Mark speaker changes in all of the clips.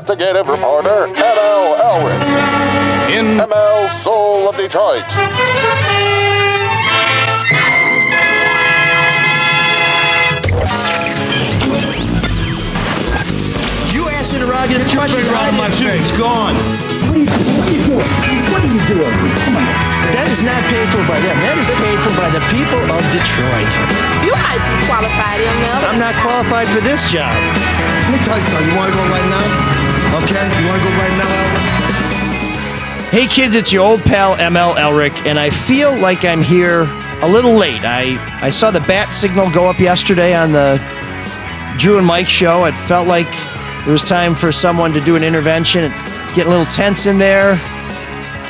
Speaker 1: investigative reporter ML Elric in ML Soul of Detroit.
Speaker 2: You asked interrogative questions around my tooth. It's gone.
Speaker 3: What are you doing? Come on.
Speaker 2: That is not paid for by them. That is paid for by the people of Detroit.
Speaker 4: You might be qualified, ML.
Speaker 2: I'm not qualified for this job.
Speaker 5: Let me tell you something. You want to go right now? Okay? You want to go right now?
Speaker 2: Hey kids, it's your old pal ML Elric, and I feel like I'm here a little late. I saw the bat signal go up yesterday on the Drew and Mike show. It felt like it was time for someone to do an intervention. It getting a little tense in there.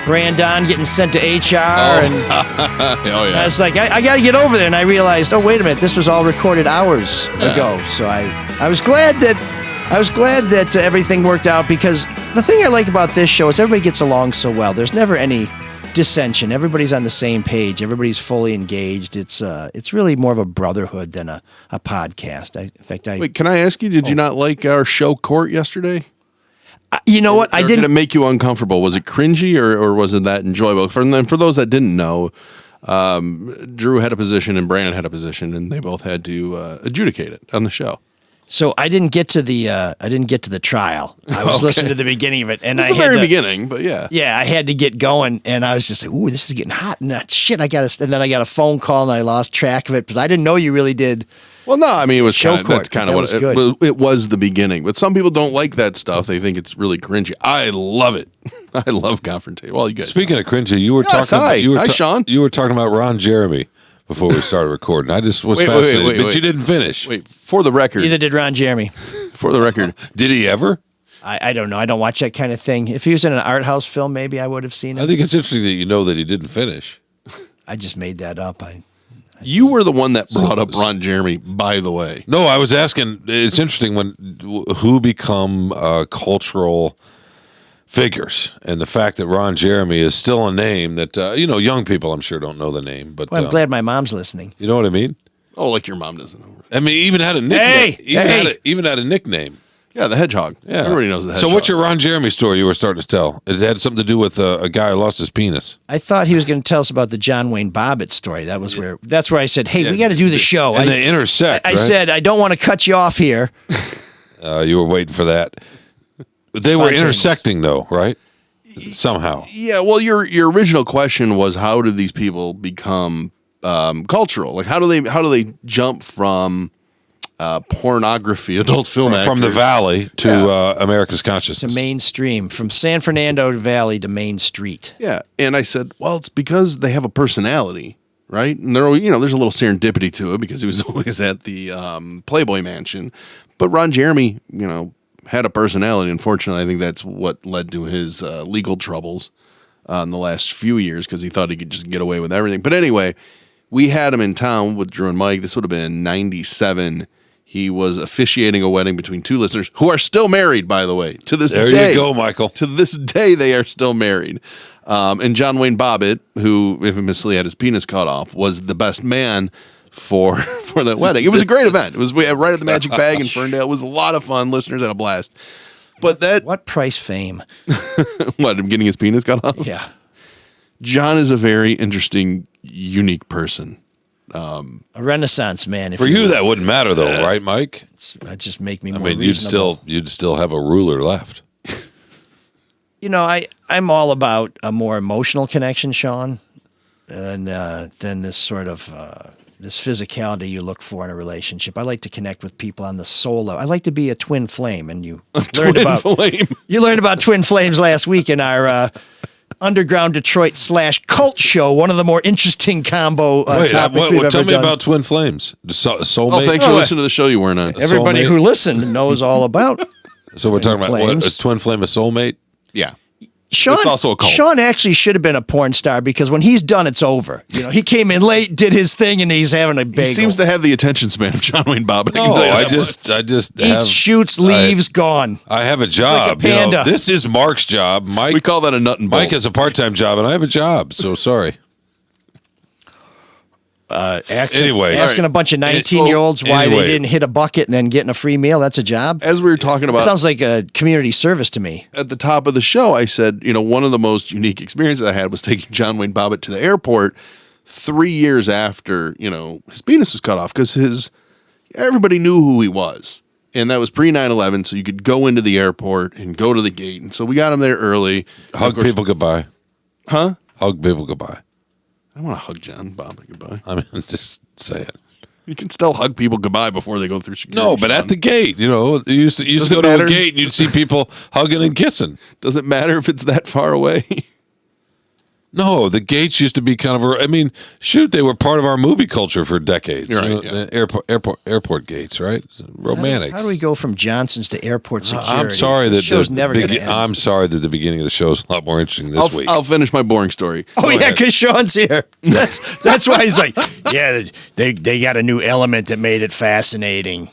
Speaker 2: Brandon getting sent to HR, and I was like, I got to get over there. And I realized, oh wait a minute, this was all recorded hours ago. So I was glad that everything worked out, because the thing I like about this show is everybody gets along so well. There's never any dissension. Everybody's on the same page. Everybody's fully engaged. It's really more of a brotherhood than a podcast.
Speaker 6: Wait, can I ask you? Did you not like our show Court yesterday?
Speaker 2: You know what? I didn't.
Speaker 6: Did it make you uncomfortable? Was it cringy, or was it that enjoyable? For those that didn't know, Drew had a position and Brandon had a position, and they both had to adjudicate it on the show.
Speaker 2: So I didn't get to the trial. I was listening to the beginning of it, and
Speaker 6: it's the very beginning, but yeah,
Speaker 2: I had to get going, and I was just like, "Ooh, this is getting hot." And shit, and then I got a phone call, and I lost track of it because I didn't know you really did.
Speaker 6: Well, no, I mean, it was
Speaker 2: that's
Speaker 6: kind of what it was the beginning. But some people don't like that stuff. They think it's really cringy. I love it. I love confrontation. Well, you guys.
Speaker 7: Speaking of cringy, you were talking.
Speaker 6: Hi, Shawn.
Speaker 7: You were talking about Ron Jeremy before we started recording. I just was fascinated, but you didn't finish.
Speaker 6: Wait, for the record.
Speaker 2: Neither did Ron Jeremy.
Speaker 6: For the record,
Speaker 7: did he ever?
Speaker 2: I don't know. I don't watch that kind of thing. If he was in an art house film, maybe I would have seen it.
Speaker 7: I think it's interesting that you know that he didn't finish.
Speaker 2: I just made that up.
Speaker 6: You were the one that brought up Ron Jeremy, by the way.
Speaker 7: No, I was asking. It's interesting who become cultural figures, and the fact that Ron Jeremy is still a name that young people I'm sure don't know the name. But
Speaker 2: I'm glad my mom's listening.
Speaker 7: You know what I mean?
Speaker 6: Oh, like your mom doesn't know.
Speaker 7: I mean, even had a nickname. Even had a nickname.
Speaker 6: Yeah, the Hedgehog.
Speaker 7: Yeah,
Speaker 6: everybody knows the Hedgehog.
Speaker 7: So, what's your Ron Jeremy story you were starting to tell? It had something to do with a guy who lost his penis.
Speaker 2: I thought he was going to tell us about the John Wayne Bobbit story. That's where I said, "Hey, we got to do the show."
Speaker 7: And they intersect.
Speaker 2: I said, "I don't want to cut you off here."
Speaker 7: You were waiting for that. But they were intersecting, though, right? Somehow.
Speaker 6: Yeah. Well, your original question was, how do these people become cultural? Like, how do they jump from pornography, adult film actors,
Speaker 7: from the Valley to America's consciousness,
Speaker 2: to mainstream, from San Fernando Valley to Main Street?
Speaker 6: Yeah, and I said, well, it's because they have a personality, right? And there's a little serendipity to it because he was always at the Playboy Mansion, but Ron Jeremy, had a personality. Unfortunately, I think that's what led to his legal troubles in the last few years because he thought he could just get away with everything. But anyway, we had him in town with Drew and Mike. This would have been 1997. He was officiating a wedding between two listeners who are still married, by the way, to this day.
Speaker 7: There you go, Michael.
Speaker 6: To this day, they are still married. And John Wayne Bobbit, who infamously had his penis cut off, was the best man for that wedding. It was a great event. It was right at the Magic Bag in Ferndale. It was a lot of fun. Listeners had a blast. But
Speaker 2: what price fame?
Speaker 6: What, him getting his penis cut off?
Speaker 2: Yeah.
Speaker 6: John is a very interesting, unique person.
Speaker 2: A Renaissance man.
Speaker 7: For you, that wouldn't matter, though, right, Mike?
Speaker 2: That'd just make me more
Speaker 7: reasonable. you'd still have a ruler left.
Speaker 2: I'm all about a more emotional connection, Shawn, than this sort of this physicality you look for in a relationship. I like to connect with people on the soul level. I like to be a twin flame, and you learned about twin flames last week in our Underground Detroit / cult show, one of the more interesting combo topics we've ever
Speaker 7: tell me
Speaker 2: done.
Speaker 7: about twin flames. Soulmate?
Speaker 6: Oh, thanks for listening to the show you weren't on.
Speaker 2: Everybody who listened knows all about.
Speaker 7: So we're talking about is twin flame a soulmate?
Speaker 6: Yeah.
Speaker 2: Shawn,
Speaker 6: it's also a cult.
Speaker 2: Shawn actually should have been a porn star because when he's done, it's over. He came in late, did his thing, and he's having a bagel.
Speaker 6: He seems to have the attention span of John Wayne Bobbit.
Speaker 7: I just
Speaker 2: eats, shoots, leaves, gone.
Speaker 7: I have a job.
Speaker 2: Like a panda.
Speaker 7: This is Marc's job. Mike,
Speaker 6: we call that a nut and bolt.
Speaker 7: Mike has a part-time job, and I have a job. So sorry. Anyway,
Speaker 2: asking a bunch of 19-year-olds why
Speaker 7: anyway.
Speaker 2: they didn't hit a bucket and then getting a free meal, that's a job?
Speaker 6: As we were talking about
Speaker 2: Sounds like a community service to me.
Speaker 6: at the top of the show, I said, one of the most unique experiences I had was taking John Wayne Bobbit to the airport 3 years after, his penis was cut off because everybody knew who he was. And that was pre 9/11, so you could go into the airport and go to the gate. And so we got him there early.
Speaker 7: Hug people goodbye.
Speaker 6: Huh?
Speaker 7: Hug people goodbye.
Speaker 6: I want to hug John Bobbit goodbye.
Speaker 7: I mean, just say it.
Speaker 6: You can still hug people goodbye before they go through security.
Speaker 7: No, but
Speaker 6: Shawn.
Speaker 7: at the gate, you used to
Speaker 6: Does it
Speaker 7: go to
Speaker 6: matter?
Speaker 7: a gate and you'd see people hugging and kissing.
Speaker 6: Does it matter if it's that far away?
Speaker 7: No, the gates used to be kind of shoot, they were part of our movie culture for decades.
Speaker 6: You're right, yeah.
Speaker 7: Airport gates, right? Romantics.
Speaker 2: How do we go from Johnson's to airport security?
Speaker 7: I'm sorry
Speaker 2: This
Speaker 7: that
Speaker 2: show's never going to end.
Speaker 7: I'm sorry that the beginning of the show is a lot more interesting this week.
Speaker 6: I'll finish my boring story.
Speaker 2: Oh,
Speaker 6: Go
Speaker 2: yeah,
Speaker 6: ahead.
Speaker 2: because Shawn's here. That's why he's like, yeah, they got a new element that made it fascinating.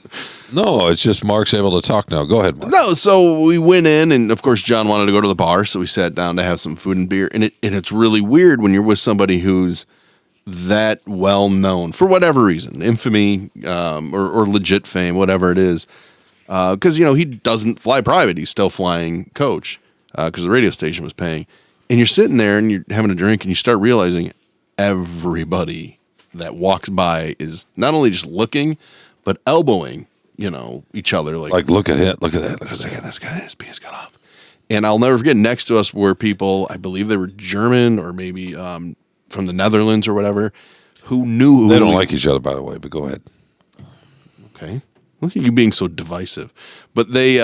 Speaker 7: No, it's just Mark's able to talk now. Go ahead, Mark.
Speaker 6: No, so we went in, and of course, John wanted to go to the bar, so we sat down to have some food and beer. And it's really weird when you're with somebody who's that well known for whatever reason, infamy or legit fame, whatever it is. Because he doesn't fly private; he's still flying coach because the radio station was paying. And you're sitting there and you're having a drink, and you start realizing everybody that walks by is not only just looking, but elbowing. Each other
Speaker 7: Like, look at it. Look at that. Look at that.
Speaker 6: This guy, his penis cut off. And I'll never forget, next to us were people, I believe they were German or maybe from the Netherlands or whatever, who knew.
Speaker 7: They don't like each other, by the way, but go ahead.
Speaker 6: Okay. Look at you being so divisive. But they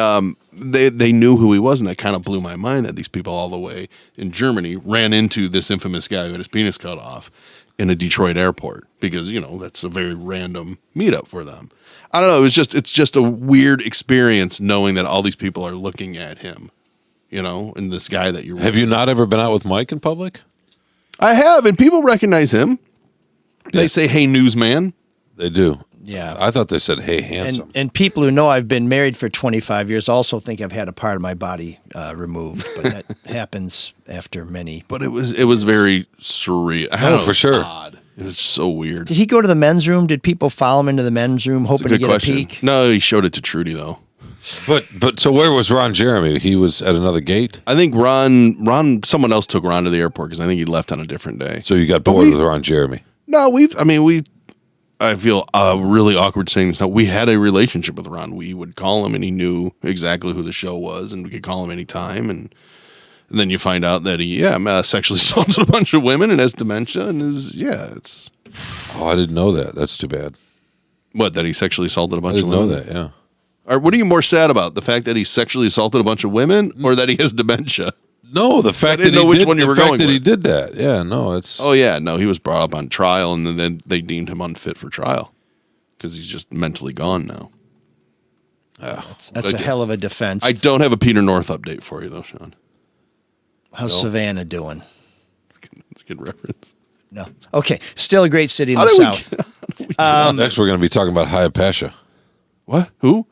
Speaker 6: knew who he was, and that kind of blew my mind that these people all the way in Germany ran into this infamous guy who had his penis cut off in a Detroit airport because, that's a very random meetup for them. I don't know. It's just a weird experience knowing that all these people are looking at him, and this guy that you're with.
Speaker 7: Have you not ever been out with Mike in public?
Speaker 6: I have, and people recognize him. They say, "Hey, newsman."
Speaker 7: They do.
Speaker 2: Yeah.
Speaker 7: I thought they said, "Hey, handsome."
Speaker 2: And people who know I've been married for 25 years also think I've had a part of my body removed, but that happens after many.
Speaker 6: But it was very surreal. I don't know,
Speaker 7: for sure.
Speaker 6: Odd. It was so weird.
Speaker 2: Did he go to the men's room? Did people follow him into the men's room hoping to
Speaker 6: Good
Speaker 2: get
Speaker 6: question.
Speaker 2: a peek?
Speaker 6: No, he showed it to Trudy though.
Speaker 7: But so where was Ron Jeremy? He was at another gate.
Speaker 6: I think Ron, someone else took Ron to the airport because I think he left on a different day.
Speaker 7: So you got bored with Ron Jeremy.
Speaker 6: No, I feel really awkward saying this now. We had a relationship with Ron. We would call him and he knew exactly who the show was and we could call him anytime. And then you find out that he, sexually assaulted a bunch of women and has dementia and it's.
Speaker 7: Oh, I didn't know that. That's too bad.
Speaker 6: What, that he sexually assaulted a
Speaker 7: I
Speaker 6: bunch
Speaker 7: didn't
Speaker 6: of
Speaker 7: know
Speaker 6: women?
Speaker 7: that, yeah.
Speaker 6: Or what are you more sad about? The fact that he sexually assaulted a bunch of women or that he has dementia?
Speaker 7: No, the fact
Speaker 6: didn't
Speaker 7: that
Speaker 6: know which one you were going
Speaker 7: that he
Speaker 6: with.
Speaker 7: did that. Yeah, no, it's
Speaker 6: Oh, yeah. No, he was brought up on trial and then they deemed him unfit for trial because he's just mentally gone now.
Speaker 2: That's a hell of a defense.
Speaker 6: I don't have a Peter North update for you, though, Shawn.
Speaker 2: How's Savannah doing?
Speaker 6: It's a good reference.
Speaker 2: No. Okay. Still a great city in
Speaker 6: How
Speaker 2: the
Speaker 6: did we
Speaker 2: South.
Speaker 7: next we're going to be talking about Hayapasha,
Speaker 6: What? Who?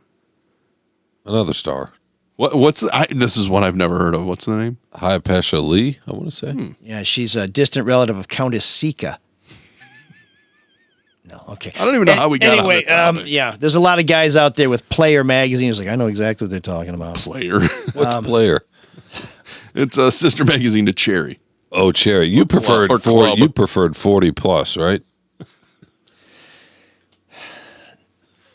Speaker 7: another star.
Speaker 6: This is one I've never heard of. What's the name?
Speaker 7: Hayapasha Lee, I want to say.
Speaker 2: Yeah, she's a distant relative of Countess Sika. No, okay.
Speaker 6: I don't even know how we got on
Speaker 2: anyway,
Speaker 6: that topic.
Speaker 2: yeah, there's a lot of guys out there with Player magazine who's like, I know exactly what they're talking about.
Speaker 6: Player.
Speaker 7: What's player?
Speaker 6: It's a sister magazine to Cherry.
Speaker 7: Oh, Cherry. You preferred
Speaker 6: or
Speaker 7: 40,
Speaker 6: club.
Speaker 7: you preferred 40 plus, right?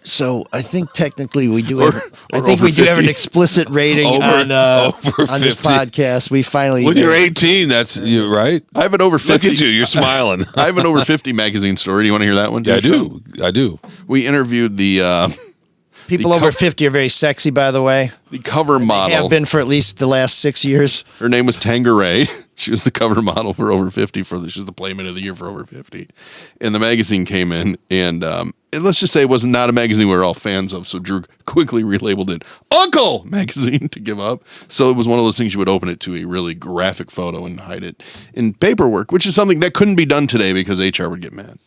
Speaker 2: So I think technically we do.
Speaker 6: Or
Speaker 2: have
Speaker 6: over
Speaker 2: we do have an
Speaker 6: 50.
Speaker 2: explicit rating
Speaker 7: Over
Speaker 2: on this
Speaker 7: 50.
Speaker 2: podcast. We finally.
Speaker 7: When you're 18, that's you, right?
Speaker 6: I have an over 50.
Speaker 7: Look at you, you're smiling.
Speaker 6: I have an over 50 magazine story. Do you want to hear that one?
Speaker 7: Yeah, I
Speaker 6: too,
Speaker 7: do. I do.
Speaker 6: We interviewed the
Speaker 2: People over 50 are very sexy, by the way.
Speaker 6: the cover model.
Speaker 2: Have been for at least the last 6 years.
Speaker 6: Her name was Tangeray. She was the cover model for over 50 she's the Playmate of the Year for over 50. And the magazine came in and let's just say it was not a magazine we were all fans of. So Drew quickly relabeled it Uncle Magazine to give up. So it was one of those things you would open it to a really graphic photo and hide it in paperwork, which is something that couldn't be done today because HR would get mad.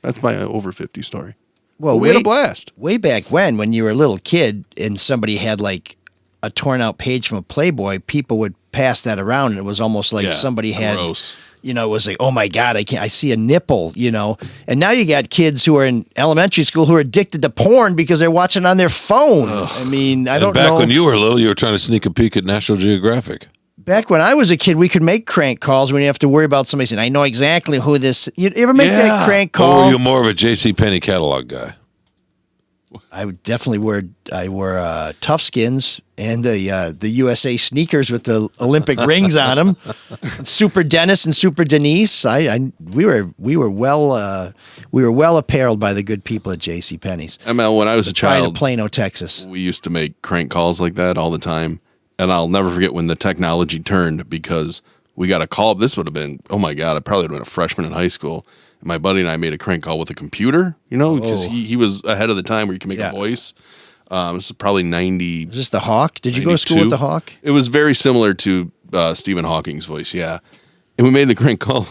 Speaker 6: That's my over 50 story.
Speaker 2: Well,
Speaker 6: But we had a blast.
Speaker 2: Way back when you were a little kid and somebody had like a torn out page from a Playboy, people would pass that around and it was almost like
Speaker 6: Yeah,
Speaker 2: somebody had
Speaker 6: gross.
Speaker 2: it was like, oh my God, I see a nipple, And now you got kids who are in elementary school who are addicted to porn because they're watching on their phone. I mean, I don't know.
Speaker 7: Back when you were little, you were trying to sneak a peek at National Geographic.
Speaker 2: Back when I was a kid, we could make crank calls when you have to worry about somebody saying, I know exactly who this. You ever make that crank call?
Speaker 7: Or were you more of a JCPenney catalog guy?
Speaker 2: I would definitely wore tough skins and the USA sneakers with the Olympic rings on them. Super Dennis and Super Denise. We were well apparelled by the good people at JCPenney's.
Speaker 6: ML, when I was a child,
Speaker 2: in Plano, Texas,
Speaker 6: we used to make crank calls like that all the time, and I'll never forget when the technology turned because we got a call. This would have been, oh my God, I probably would have been a freshman in high school. My buddy and I made a crank call with a computer, because he was ahead of the time where you can make a voice. This is probably 90.
Speaker 2: Is this the Hawk? Did you go to school with the Hawk?
Speaker 6: It was very similar to Stephen Hawking's voice, yeah. And we made the crank call,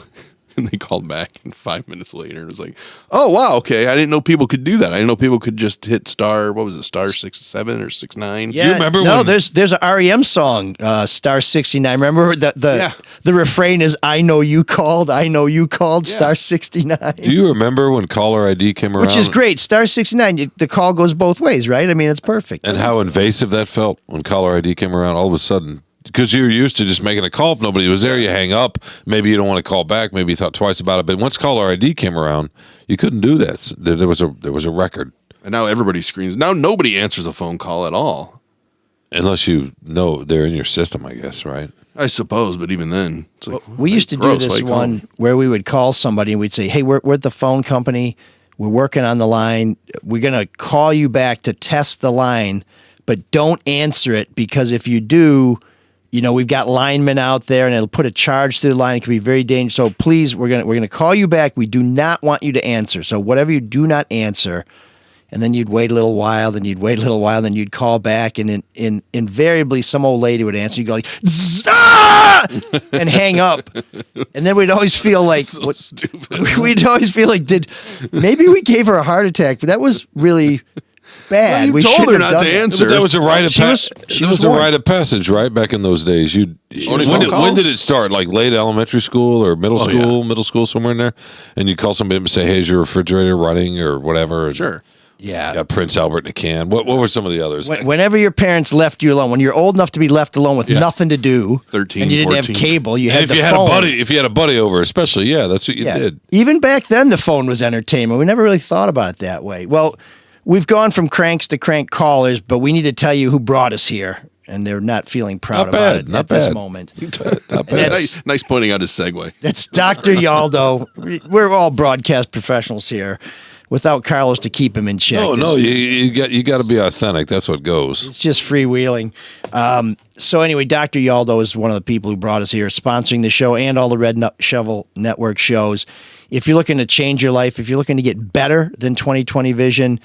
Speaker 6: and they called back, and 5 minutes later, it was like, oh, wow, okay, I didn't know people could do that. I didn't know people could just hit star 6-7 or 6-9.
Speaker 2: Yeah,
Speaker 6: you remember
Speaker 2: there's an REM song, Star 69. Remember the refrain is, I know you called, Star 69.
Speaker 7: Do you remember when caller ID came around?
Speaker 2: Which is great. Star 69, the call goes both ways, right? I mean, it's perfect.
Speaker 7: And how invasive that felt when caller ID came around all of a sudden. Because you're used to just making a call. If nobody was there, you hang up. Maybe you don't want to call back. Maybe you thought twice about it. But once caller ID came around, you couldn't do that. There was a record.
Speaker 6: And now everybody screens. Now nobody answers a phone call at all.
Speaker 7: Unless you know they're in your system, I guess, right?
Speaker 6: I suppose, but even then. It's like,
Speaker 2: we used to do this one where we would call somebody and we'd say, hey, we're at the phone company. We're working on the line. We're going to call you back to test the line, but don't answer it because if you do, we've got linemen out there, and it'll put a charge through the line. It can be very dangerous. So please, we're gonna call you back. We do not want you to answer. So whatever you do not answer, and then you'd wait a little while, then you'd wait a little while, then you'd call back, and invariably some old lady would answer. You'd go like, "Zah!" and hang up, and then we'd always feel like
Speaker 6: stupid.
Speaker 2: We'd always feel like maybe we gave her a heart attack, but that was really bad.
Speaker 6: Well, you told her not to answer.
Speaker 7: But that was a rite of
Speaker 2: She was
Speaker 7: a rite of passage, right? Back in those days, when did it start? Like late elementary school or middle school? Middle school, somewhere in there. And you call somebody and say, "Hey, is your refrigerator running?" or whatever.
Speaker 6: Sure.
Speaker 2: Yeah.
Speaker 7: Got Prince Albert in a can. What were some of the others?
Speaker 2: Whenever your parents left you alone, when you're old enough to be left alone with nothing to do,
Speaker 6: 13,
Speaker 2: and you didn't
Speaker 6: 14.
Speaker 2: have cable, you had
Speaker 7: if
Speaker 2: the
Speaker 7: you
Speaker 2: phone.
Speaker 7: if you had a buddy over, especially, that's what you did.
Speaker 2: Even back then, the phone was entertainment. We never really thought about it that way. Well, we've gone from cranks to crank callers, but we need to tell you who brought us here, and they're not feeling proud about it at this moment.
Speaker 7: Not bad.
Speaker 6: Nice pointing out his segue.
Speaker 2: That's Dr. Yaldo. We're all broadcast professionals here, without Carlos to keep him in check.
Speaker 7: No, you got to be authentic. That's what goes.
Speaker 2: It's just freewheeling. So anyway, Dr. Yaldo is one of the people who brought us here, sponsoring the show and all the Red Shovel Network shows. If you're looking to change your life, if you're looking to get better than 20/20 vision,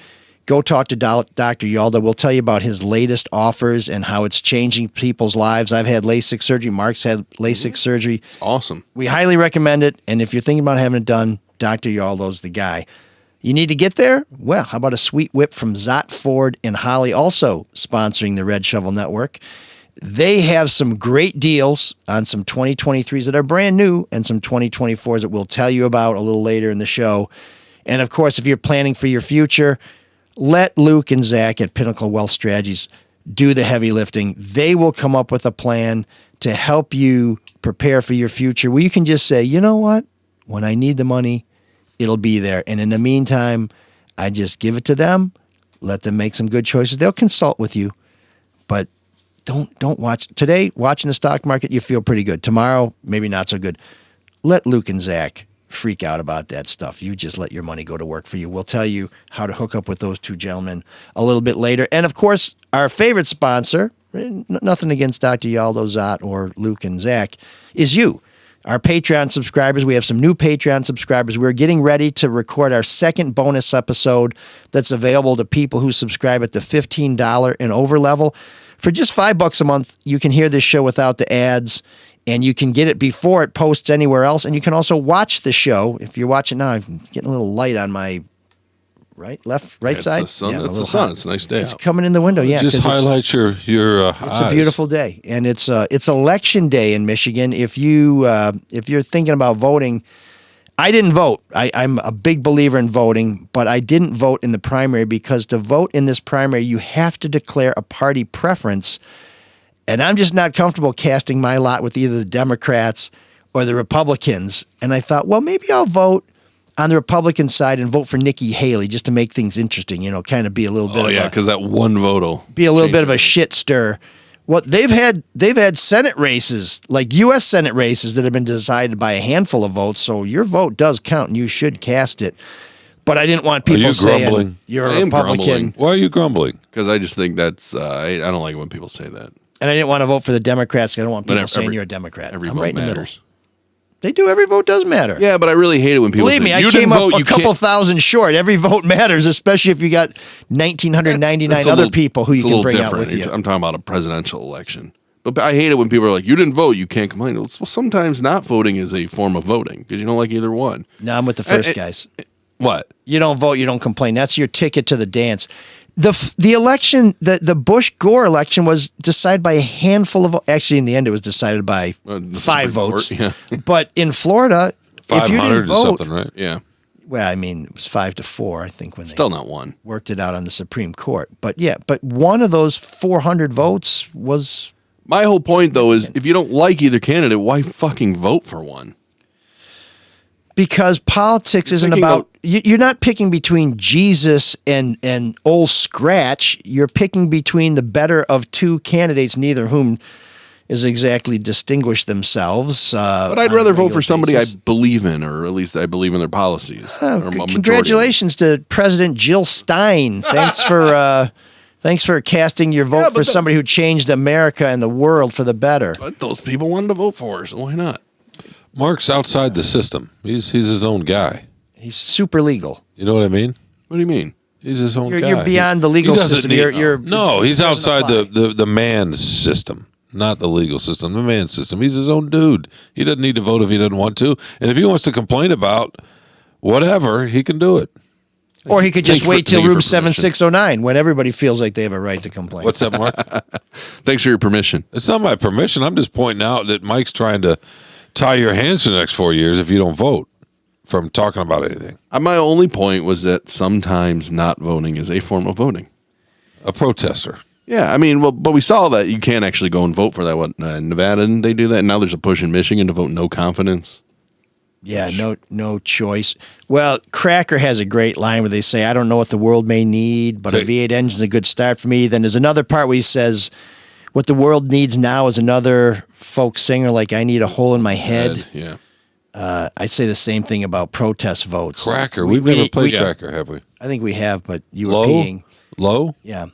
Speaker 2: go talk to Dr. Yaldo. We'll tell you about his latest offers and how it's changing people's lives. I've had LASIK surgery. Marc's had LASIK surgery.
Speaker 6: Awesome.
Speaker 2: We highly recommend it. And if you're thinking about having it done, Dr. Yaldo's the guy. You need to get there? Well, how about a sweet whip from Zott Ford and Holly, also sponsoring the Red Shovel Network. They have some great deals on some 2023s that are brand new and some 2024s that we'll tell you about a little later in the show. And of course, if you're planning for your future, let Luke and Zach at Pinnacle Wealth Strategies do the heavy lifting. They will come up with a plan to help you prepare for your future where you can just say, you know what? When I need the money, it'll be there. And in the meantime, I just give it to them, let them make some good choices. They'll consult with you, but don't watch. Today, watching the stock market, you feel pretty good. Tomorrow, maybe not so good. Let Luke and Zach freak out about that stuff. You just let your money go to work for you. We'll tell you how to hook up with those two gentlemen a little bit later. And of course, our favorite sponsor, nothing against Dr. Yaldo, Zott, or Luke and Zach, is you. Our Patreon subscribers, we have some new Patreon subscribers. We're getting ready to record our second bonus episode that's available to people who subscribe at the $15 and over level. For just $5 a month, you can hear this show without the ads, and you can get it before it posts anywhere else. And you can also watch the show. If you're watching now, I'm getting a little light on my right
Speaker 6: It's
Speaker 2: side.
Speaker 6: the sun.
Speaker 2: Yeah, I'm a
Speaker 6: It's the
Speaker 2: little
Speaker 6: sun.
Speaker 2: hot.
Speaker 6: It's a nice day
Speaker 2: It's
Speaker 6: out.
Speaker 2: coming in the window. Yeah,
Speaker 7: Just
Speaker 2: 'cause
Speaker 7: highlight your
Speaker 2: It's a beautiful day, and it's election day in Michigan. If you're thinking about voting, I didn't vote. I'm a big believer in voting, but I didn't vote in the primary because to vote in this primary, you have to declare a party preference, and I'm just not comfortable casting my lot with either the Democrats or the Republicans. And I thought, well, maybe I'll vote on the Republican side and vote for Nikki Haley just to make things interesting. Kind of be a little bit.
Speaker 6: Oh
Speaker 2: of
Speaker 6: yeah,
Speaker 2: a,
Speaker 6: because that one vote will
Speaker 2: be a little
Speaker 6: change
Speaker 2: bit of a
Speaker 6: everything.
Speaker 2: shit stir. Well, they've had Senate races, like U.S. Senate races, that have been decided by a handful of votes. So your vote does count, and you should cast it. But I didn't want people
Speaker 7: you
Speaker 2: saying
Speaker 7: grumbling?
Speaker 2: you're
Speaker 6: I
Speaker 2: a
Speaker 6: am
Speaker 2: Republican,
Speaker 6: grumbling.
Speaker 7: Why are you grumbling?
Speaker 6: Because I just think that's I don't like it when people say that.
Speaker 2: and I didn't want to vote for the Democrats. 'Cause I don't want
Speaker 6: But
Speaker 2: people saying you're a Democrat.
Speaker 6: Every
Speaker 2: I'm
Speaker 6: vote
Speaker 2: right in the
Speaker 6: matters.
Speaker 2: middle. They do. Every vote does matter.
Speaker 6: Yeah, but I really hate it when people
Speaker 2: Believe
Speaker 6: say
Speaker 2: me, I
Speaker 6: you
Speaker 2: came
Speaker 6: didn't
Speaker 2: up
Speaker 6: vote.
Speaker 2: a
Speaker 6: You
Speaker 2: couple
Speaker 6: can't.
Speaker 2: thousand short. Every vote matters, especially if you got 1,999
Speaker 6: That's a
Speaker 2: other
Speaker 6: little-
Speaker 2: people who you
Speaker 6: it's a
Speaker 2: can
Speaker 6: little
Speaker 2: bring out
Speaker 6: different.
Speaker 2: with you.
Speaker 6: I'm talking about a presidential election. But I hate it when people are like, you didn't vote, you can't complain. Well, sometimes not voting is a form of voting because you don't like either one.
Speaker 2: No, I'm with the first guys.
Speaker 6: What?
Speaker 2: You don't vote, you don't complain. That's your ticket to the dance. The election, the Bush-Gore election was decided by a handful of, actually in the end it was decided by
Speaker 6: The
Speaker 2: 5
Speaker 6: Supreme
Speaker 2: votes.
Speaker 6: Court, yeah.
Speaker 2: But in Florida, if you
Speaker 7: 500
Speaker 2: didn't
Speaker 7: or
Speaker 2: vote,
Speaker 7: something, right?
Speaker 6: Yeah.
Speaker 2: well, I mean, it was 5-4, I think, when they
Speaker 6: Still not one.
Speaker 2: worked it out on the Supreme Court. But yeah, but one of those 400 votes was,
Speaker 6: My whole point, though, is if you don't like either candidate, why fucking vote for one?
Speaker 2: because politics isn't
Speaker 6: thinking
Speaker 2: about, you're not picking between Jesus and old Scratch. You're picking between the better of two candidates, neither of whom is exactly distinguished themselves.
Speaker 6: But I'd rather vote for somebody I believe in, or at least I believe in their policies. or a majority of them.
Speaker 2: Congratulations to President Jill Stein. Thanks for casting your vote
Speaker 6: but
Speaker 2: for somebody who changed America and the world for the better.
Speaker 6: But those people wanted to vote for her, so why not?
Speaker 7: Mark's outside the system. He's his own guy.
Speaker 2: He's super legal.
Speaker 7: You know what I mean?
Speaker 6: What do you mean?
Speaker 7: He's his own guy.
Speaker 2: You're beyond the legal
Speaker 7: He doesn't
Speaker 2: system.
Speaker 7: need-
Speaker 2: You're
Speaker 7: no, he's
Speaker 2: it doesn't
Speaker 7: outside
Speaker 2: apply.
Speaker 7: the man's system, not the legal system. The man's system. He's his own dude. He doesn't need to vote if he doesn't want to. And if he wants to complain about whatever, he can do it.
Speaker 2: Or he could just
Speaker 6: Thank you for-
Speaker 2: wait till
Speaker 6: thank you
Speaker 2: room
Speaker 6: for permission.
Speaker 2: 7609 when everybody feels like they have a right to complain.
Speaker 7: What's that, Mark?
Speaker 6: Thanks for your permission.
Speaker 7: It's not my permission. I'm just pointing out that Mike's trying to tie your hands for the next 4 years if you don't vote from talking about anything.
Speaker 6: My only point was that sometimes not voting is a form of voting.
Speaker 7: A protester.
Speaker 6: Yeah, I mean, well, but we saw that you can't actually go and vote for that. What in Nevada, and they do that. And now there's a push in Michigan to vote no confidence.
Speaker 2: Yeah, no choice. Well, Cracker has a great line where they say, I don't know what the world may need, but a V8 engine's a good start for me. Then there's another part where he says, what the world needs now is another folk singer like I need a hole in my head.
Speaker 6: Yeah.
Speaker 2: I say the same thing about protest votes.
Speaker 7: Cracker. We've never played
Speaker 2: we-
Speaker 7: Cracker, have we?
Speaker 2: I think we have, but you were
Speaker 7: Low?
Speaker 2: peeing.
Speaker 7: Low?
Speaker 2: Yeah.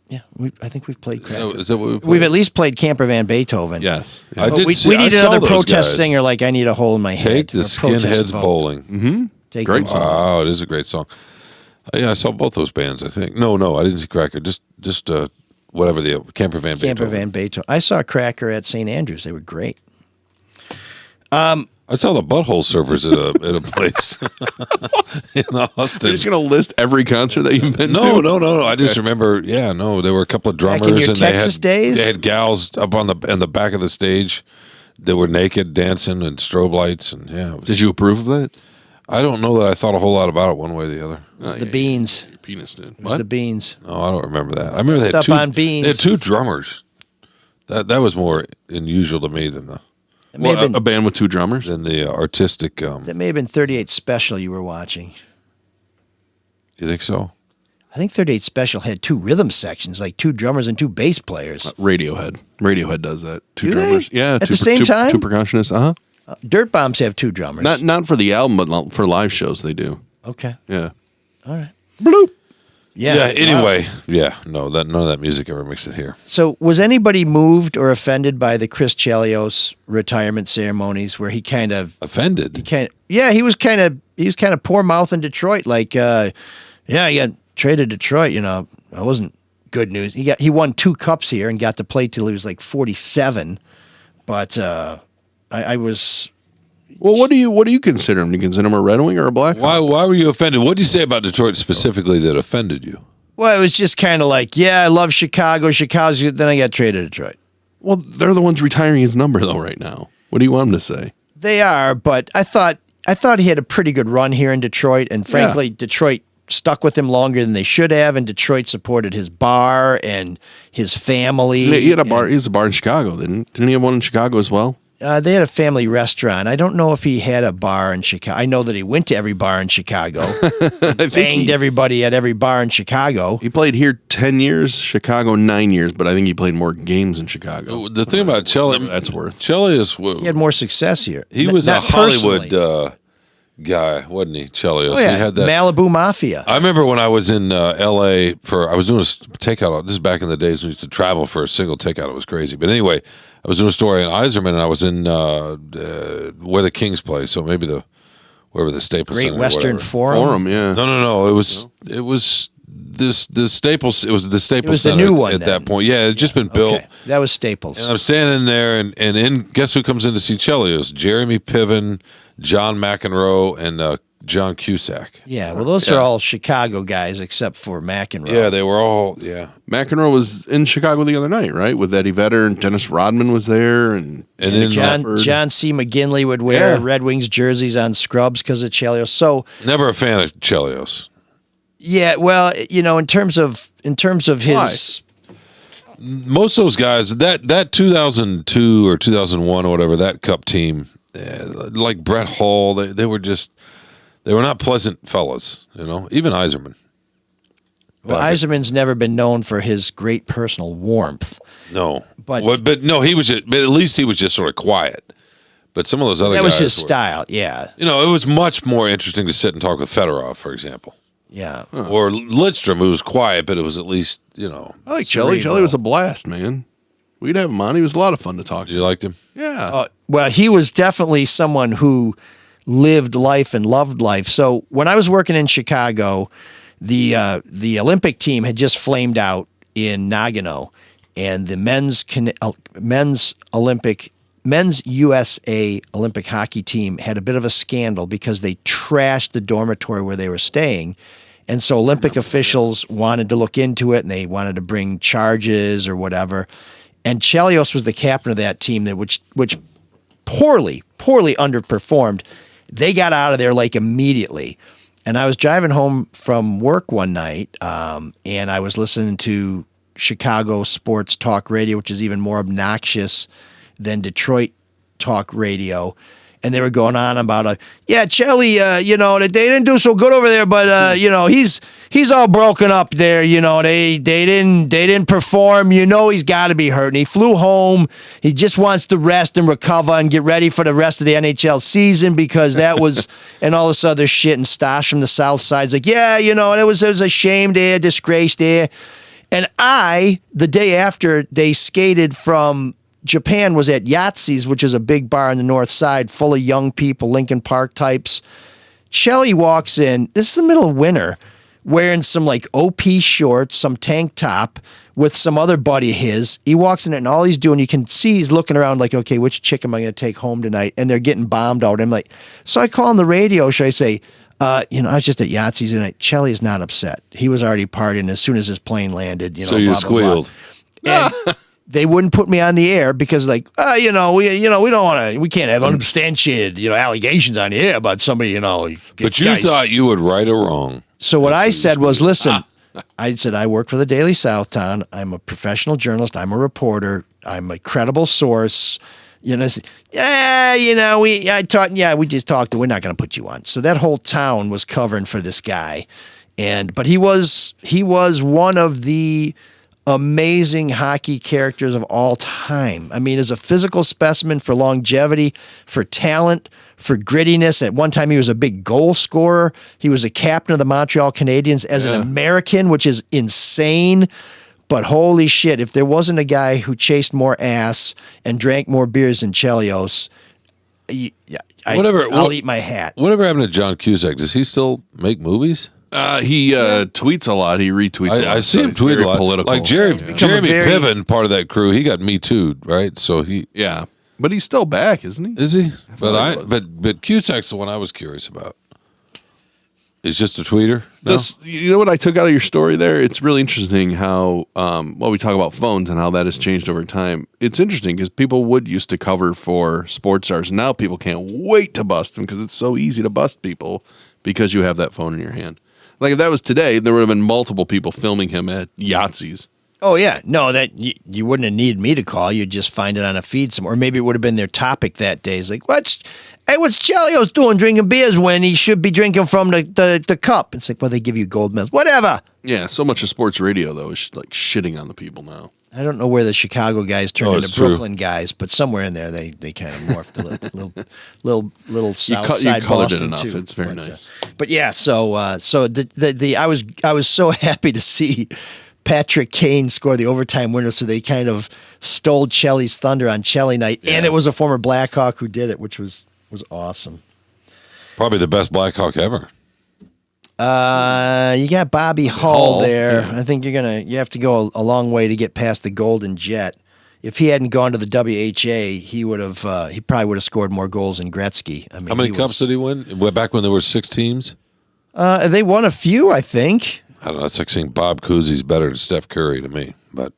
Speaker 2: Yeah, I think we've played Cracker.
Speaker 7: Is that what we played?
Speaker 2: We've at least played Camper Van Beethoven.
Speaker 6: Yes.
Speaker 7: I
Speaker 2: But
Speaker 7: did
Speaker 2: we,
Speaker 7: see-
Speaker 2: we
Speaker 7: I
Speaker 2: need
Speaker 7: saw
Speaker 2: another
Speaker 7: those
Speaker 2: protest
Speaker 7: guys.
Speaker 2: singer like I need a hole in my head.
Speaker 7: Take the
Speaker 2: or protest
Speaker 7: Skinheads
Speaker 2: vote.
Speaker 7: Bowling.
Speaker 6: Mm-hmm.
Speaker 2: Take
Speaker 6: Great
Speaker 2: the-
Speaker 6: song.
Speaker 7: Wow, it is a great song. Yeah, I saw both those bands, I think. No, I didn't see Cracker. Just whatever the Camper Van
Speaker 2: Camper
Speaker 7: Beethoven.
Speaker 2: Van Beethoven. I saw Cracker at St. Andrews. They were great.
Speaker 7: I saw the Butthole Surfers at a place in Austin.
Speaker 6: You're just gonna list every concert that you've been to?
Speaker 7: No. I just remember. Yeah, no, there were a couple of drummers
Speaker 2: Back in your
Speaker 7: and
Speaker 2: Texas days?
Speaker 7: They had gals up on the back of the stage that were naked dancing and strobe lights and yeah. It was,
Speaker 6: Did you approve of that?
Speaker 7: I don't know that I thought a whole lot about it one way or the other.
Speaker 2: The Beans.
Speaker 6: Your penis did.
Speaker 2: It was the Beans.
Speaker 7: No, I don't remember that. I remember they had
Speaker 2: Stuff
Speaker 7: two
Speaker 2: on Beans.
Speaker 7: They had two drummers. That was more unusual to me than the
Speaker 2: It may, have
Speaker 6: Well,
Speaker 2: been,
Speaker 6: a band with two drummers.
Speaker 7: artistic.
Speaker 2: that may have been 38 Special you were watching.
Speaker 7: You think so?
Speaker 2: I think 38 Special had two rhythm sections, like two drummers and two bass players.
Speaker 6: Radiohead. Radiohead does that. Two
Speaker 2: Do they?
Speaker 6: drummers. Yeah.
Speaker 2: At the same time?
Speaker 6: Two percussionists. Uh huh.
Speaker 2: Dirt Bombs have two drummers.
Speaker 6: Not for the album, but for live shows they do.
Speaker 2: Okay.
Speaker 6: Yeah.
Speaker 2: All right.
Speaker 6: Bloop.
Speaker 2: Yeah.
Speaker 7: Yeah. Anyway, yeah. No, none of that music ever makes it here.
Speaker 2: So was anybody moved or offended by the Chris Chelios retirement ceremonies where he kind of
Speaker 7: Offended.
Speaker 2: he was kind of poor mouth in Detroit, like he got traded to Detroit, it wasn't good news. He won 2 cups here and got to play till he was like 47. But I was
Speaker 6: Well, what do you consider him? Do you consider him a Red Wing or a Black Hawk?
Speaker 7: Why were you offended? What did you say about Detroit specifically that offended you?
Speaker 2: Well, it was just kind of like, yeah, I love Chicago. Chicago's good. Then I got traded to Detroit.
Speaker 6: Well, they're the ones retiring his number, though, right now. What do you want him to say?
Speaker 2: They are, but I thought he had a pretty good run here in Detroit, and frankly, Detroit stuck with him longer than they should have, and Detroit supported his bar and his family.
Speaker 6: He had a bar. He has a bar in Chicago, didn't he have one in Chicago as well?
Speaker 2: They had a family restaurant. I don't know if he had a bar in Chicago. I know that he went to every bar in Chicago. Banged everybody at every bar in Chicago.
Speaker 6: He played here 10 years, Chicago 9 years, but I think he played more games in Chicago.
Speaker 7: The thing about Chelly,
Speaker 6: that's worth.
Speaker 7: Chelios,
Speaker 2: He had more success here.
Speaker 7: he was a
Speaker 2: Not
Speaker 7: Hollywood
Speaker 2: personally.
Speaker 7: guy, wasn't he? Chelios.
Speaker 2: Oh, yeah.
Speaker 7: He had that.
Speaker 2: Malibu Mafia.
Speaker 7: I remember when I was in L.A. I was doing a takeout. This is back in the days when we used to travel for a single takeout. It was crazy. But anyway, I was doing a story in Iserman, and I was in where the Kings play. So maybe wherever the Staples
Speaker 2: Great
Speaker 7: Center or
Speaker 2: Western
Speaker 7: whatever.
Speaker 2: Forum.
Speaker 6: Yeah.
Speaker 7: No. It was the Staples. It was the Staples
Speaker 2: It was the
Speaker 7: Center
Speaker 2: new one
Speaker 7: at
Speaker 2: then.
Speaker 7: that point. Yeah, it had just been built.
Speaker 2: Okay. That was Staples.
Speaker 7: And I'm standing there, and guess who comes in to see Chelios? Jeremy Piven, John McEnroe, and John Cusack.
Speaker 2: Yeah, well, those are all Chicago guys except for McEnroe.
Speaker 7: Yeah, they were all, yeah.
Speaker 6: McEnroe was in Chicago the other night, right? With Eddie Vedder and Dennis Rodman was there. And
Speaker 7: then
Speaker 2: John C. McGinley would wear Red Wings jerseys on Scrubs because of Chelios. So
Speaker 7: Never a fan of Chelios.
Speaker 2: yeah, well, in terms of his
Speaker 7: Most of those guys, that 2002 or 2001 or whatever, that Cup team, like Brett Hull, they were not pleasant fellas, even Iserman.
Speaker 2: well, Iserman's never been known for his great personal warmth.
Speaker 7: No.
Speaker 2: But-
Speaker 7: no, but at least he was just sort of quiet. But some of those other guys.
Speaker 2: That was his
Speaker 7: were-
Speaker 2: style. Yeah,
Speaker 7: it was much more interesting to sit and talk with Fedorov, for example.
Speaker 2: yeah.
Speaker 7: Or Lidstrom, who was quiet, but it was at least,
Speaker 6: I like Chelly. Chelly was a blast, man. We'd have him on. He was a lot of fun to talk to.
Speaker 7: You liked him?
Speaker 6: Yeah.
Speaker 2: Well, he was definitely someone who lived life and loved life. So when I was working in Chicago, the Olympic team had just flamed out in Nagano, and the men's USA Olympic hockey team had a bit of a scandal because they trashed the dormitory where they were staying. And so Olympic officials wanted to look into it, and they wanted to bring charges or whatever. And Chelios was the captain of that team which poorly underperformed. They got out of there like immediately. And I was driving home from work one night, and I was listening to Chicago sports talk radio, which is even more obnoxious than Detroit talk radio. And they were going on about, Chelly, they didn't do so good over there, but he's all broken up there. They didn't perform. He's got to be hurt. And he flew home. He just wants to rest and recover and get ready for the rest of the NHL season because that was and all this other shit. And Stash from the South Side's like, it was a shame there, disgrace there. And the day after they skated from Japan, was at Yahtzee's, which is a big bar on the north side full of young people, Lincoln Park types. Chelly walks in, this is the middle of winter, wearing some like OP shorts, some tank top with some other buddy of his. He walks in and all he's doing, you can see he's looking around like, okay, which chick am I going to take home tonight? And they're getting bombed out. I'm like, so I call on the radio, should I say, I was just at Yahtzee's tonight. Chelly is not upset. He was already partying as soon as his plane landed.
Speaker 7: So you
Speaker 2: blah, blah, blah.
Speaker 7: squealed.
Speaker 2: And they wouldn't put me on the air because we don't want to, we can't have unsubstantiated, allegations on the air about somebody,
Speaker 7: But you thought you would right or wrong.
Speaker 2: So what I said was, listen, I said, I work for the Daily Southtown. I'm a professional journalist. I'm a reporter. I'm a credible source. We just talked. We're not going to put you on. So that whole town was covering for this guy. But he was one of the amazing hockey characters of all time. I mean, as a physical specimen for longevity, for talent, for grittiness. At one time, he was a big goal scorer. He was a captain of the Montreal Canadiens as an American, which is insane. But holy shit, if there wasn't a guy who chased more ass and drank more beers than Chelios, I'll eat my hat.
Speaker 7: Whatever happened to John Cusack? Does he still make movies?
Speaker 6: He tweets a lot. He retweets a lot.
Speaker 7: I see him tweet a lot.
Speaker 6: Political.
Speaker 7: Like Jeremy Piven, part of that crew, he got Me Too'd, right? So he...
Speaker 6: Yeah. But he's still back, isn't he?
Speaker 7: Is he? But Cusack's the one I was curious about. He's just a tweeter? No?
Speaker 6: You know what I took out of your story there? It's really interesting how, we talk about phones and how that has changed over time. It's interesting because people used to cover for sports stars. Now people can't wait to bust them because it's so easy to bust people because you have that phone in your hand. Like if that was today, there would have been multiple people filming him at Yahtzees.
Speaker 2: Oh, yeah. No, that you wouldn't have needed me to call. You'd just find it on a feed somewhere. Or maybe it would have been their topic that day. It's like, what's Chelio's doing drinking beers when he should be drinking from the cup? It's like, well, they give you gold medals. Whatever.
Speaker 6: Yeah, so much of sports radio, though, is like shitting on the people now.
Speaker 2: I don't know where the Chicago guys turned into
Speaker 7: true.
Speaker 2: Brooklyn guys, but somewhere in there they kind of morphed a little south side
Speaker 6: you colored
Speaker 2: Boston
Speaker 6: it enough.
Speaker 2: too.
Speaker 6: It's very nice.
Speaker 2: But yeah, so I was so happy to see Patrick Kane score the overtime winner, so they kind of stole Chelly's thunder on Chelly night, and it was a former Blackhawk who did it, which was awesome.
Speaker 7: Probably the best Blackhawk ever.
Speaker 2: You got Bobby Hull there. Yeah. I think you have to go a long way to get past the Golden Jet. If he hadn't gone to the WHA, he probably would have scored more goals than Gretzky. I mean,
Speaker 7: how many cups did he win? Back when there were 6 teams?
Speaker 2: They won a few, I think.
Speaker 7: I don't know. It's like saying Bob Cousy's better than Steph Curry to me, but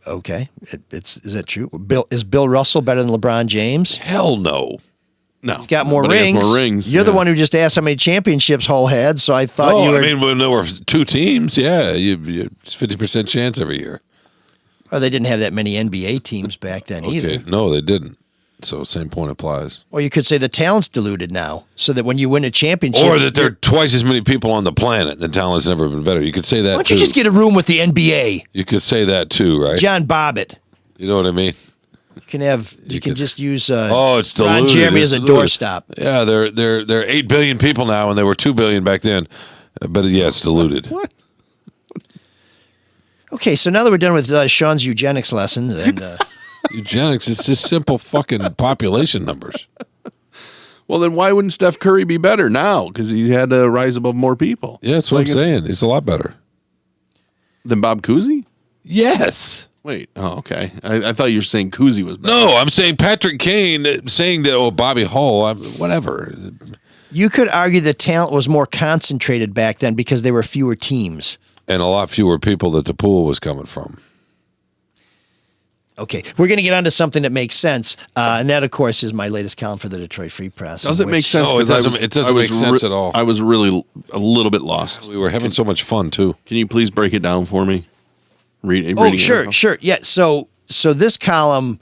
Speaker 2: okay. Is that true? Is Bill Russell better than LeBron James?
Speaker 7: Hell no.
Speaker 6: No,
Speaker 2: he's got more
Speaker 6: but
Speaker 2: rings.
Speaker 6: He has more rings.
Speaker 2: You're the one who just asked how many championships Hull had, so I thought you were.
Speaker 7: I mean, when there were 2 teams, it's 50% chance every year.
Speaker 2: Oh, they didn't have that many NBA teams back then either.
Speaker 7: No, they didn't. So same point applies.
Speaker 2: Or you could say the talent's diluted now, so that when you win a championship,
Speaker 7: or that there are twice as many people on the planet, the talent's never been better. You could say that.
Speaker 2: Why don't you just get a room with the NBA?
Speaker 7: You could say that too, right?
Speaker 2: John Bobbit.
Speaker 7: You know what I mean?
Speaker 2: You can just use
Speaker 7: it's diluted.
Speaker 2: Ron Jeremy as a doorstop.
Speaker 7: Yeah, they're 8 billion people now, and they were 2 billion back then. But yeah, it's diluted.
Speaker 6: What?
Speaker 2: Okay, so now that we're done with Shawn's eugenics lessons and
Speaker 7: eugenics, it's just simple fucking population numbers.
Speaker 6: Well, then why wouldn't Steph Curry be better now? Because he had to rise above more people.
Speaker 7: Yeah, that's what I'm saying. He's a lot better
Speaker 6: than Bob Cousy.
Speaker 7: Yes.
Speaker 6: Wait. Oh, okay. I thought you were saying Cousy was better.
Speaker 7: No, I'm saying Patrick Kane saying that, Bobby Hull, whatever.
Speaker 2: You could argue the talent was more concentrated back then because there were fewer teams.
Speaker 7: And a lot fewer people that the pool was coming from.
Speaker 2: Okay, we're going to get on to something that makes sense. And that, of course, is my latest column for the Detroit Free Press.
Speaker 6: Does it make sense?
Speaker 7: No, it doesn't make sense at all.
Speaker 6: I was really a little bit lost.
Speaker 7: We were having so much fun, too.
Speaker 6: Can you please break it down for me?
Speaker 2: Sure. Yeah, so this column,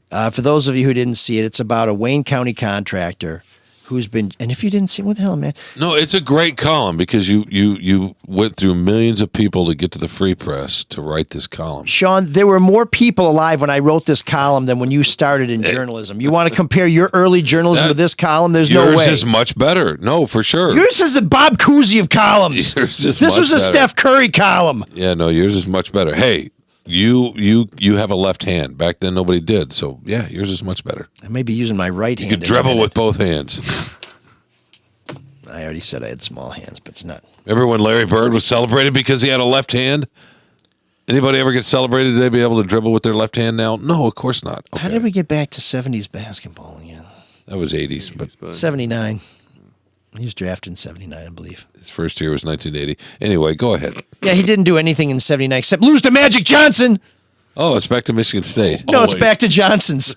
Speaker 2: for those of you who didn't see it, it's about a Wayne County contractor who's been, and if you didn't see, what the hell, man?
Speaker 7: No, it's a great column because you went through millions of people to get to the Free Press to write this column.
Speaker 2: Shawn, there were more people alive when I wrote this column than when you started in journalism. You want to compare your early journalism to this column? There's no way.
Speaker 7: Yours is much better. No, for sure.
Speaker 2: Yours is a Bob Cousy of columns. This was a Steph Curry column.
Speaker 7: Yeah, no, yours is much better. Hey, you have a left hand. Back then, nobody did. So, yeah, yours is much better.
Speaker 2: I may be using my right hand.
Speaker 7: You could dribble with both hands.
Speaker 2: I already said I had small hands, but it's not.
Speaker 7: Remember when Larry Bird was celebrated because he had a left hand? Anybody ever get celebrated today be able to dribble with their left hand now? No, of course not. Okay.
Speaker 2: How did we get back to 70s basketball again?
Speaker 7: That was 80s. But
Speaker 2: 79. He was drafted in 79, I believe.
Speaker 7: His first year was 1980. Anyway, go ahead.
Speaker 2: Yeah, he didn't do anything in 79 except lose to Magic Johnson.
Speaker 7: Oh, it's back to Michigan State.
Speaker 2: No, It's back to Johnson's.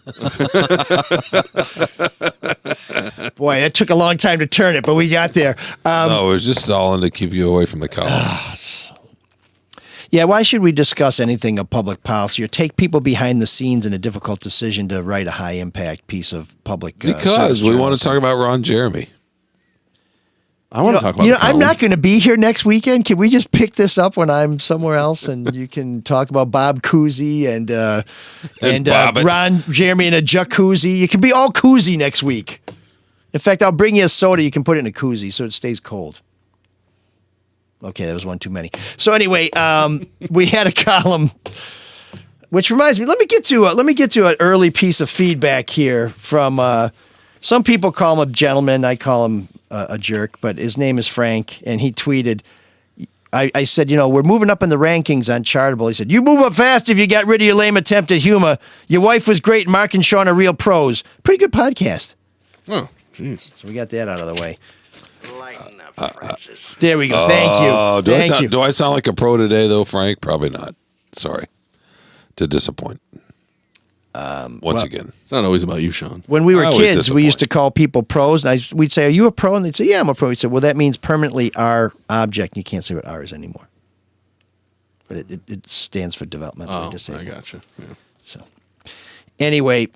Speaker 2: Boy, it took a long time to turn it, but we got there.
Speaker 7: No, it was just all in to keep you away from the column.
Speaker 2: Yeah, why should we discuss anything of public policy or take people behind the scenes in a difficult decision to write a high-impact piece of public
Speaker 7: because we want to talk about Ron Jeremy.
Speaker 6: I want to talk about
Speaker 2: I'm not going to be here next weekend. Can we just pick this up when I'm somewhere else and you can talk about Bob Cousy and Ron Jeremy in a jacuzzi? You can be all koozie next week. In fact, I'll bring you a soda. You can put it in a koozie so it stays cold. Okay, that was one too many. So anyway, we had a column, which reminds me. Let me get to an early piece of feedback here from. Some people call him a gentleman. I call him a jerk, but his name is Frank, and he tweeted, I said, we're moving up in the rankings on Chartable. He said, you move up fast if you got rid of your lame attempt at humor. Your wife was great. Marc and Shawn are real pros. Pretty good podcast.
Speaker 6: Oh, jeez.
Speaker 2: So we got that out of the way. There we go. Thank you. Thank you.
Speaker 7: Do I sound like a pro today, though, Frank? Probably not. Sorry to disappoint. Once again.
Speaker 6: It's not always about you, Shawn.
Speaker 2: When we were
Speaker 7: I always
Speaker 2: kids, we used to
Speaker 7: disappoint.
Speaker 2: call people pros, and we'd say, are you a pro? And they'd say, yeah, I'm a pro. We'd say, well, that means permanently R object. And you can't say what R is anymore. But it stands for developmentally disabled.
Speaker 6: I gotcha. Yeah.
Speaker 2: So, anyway,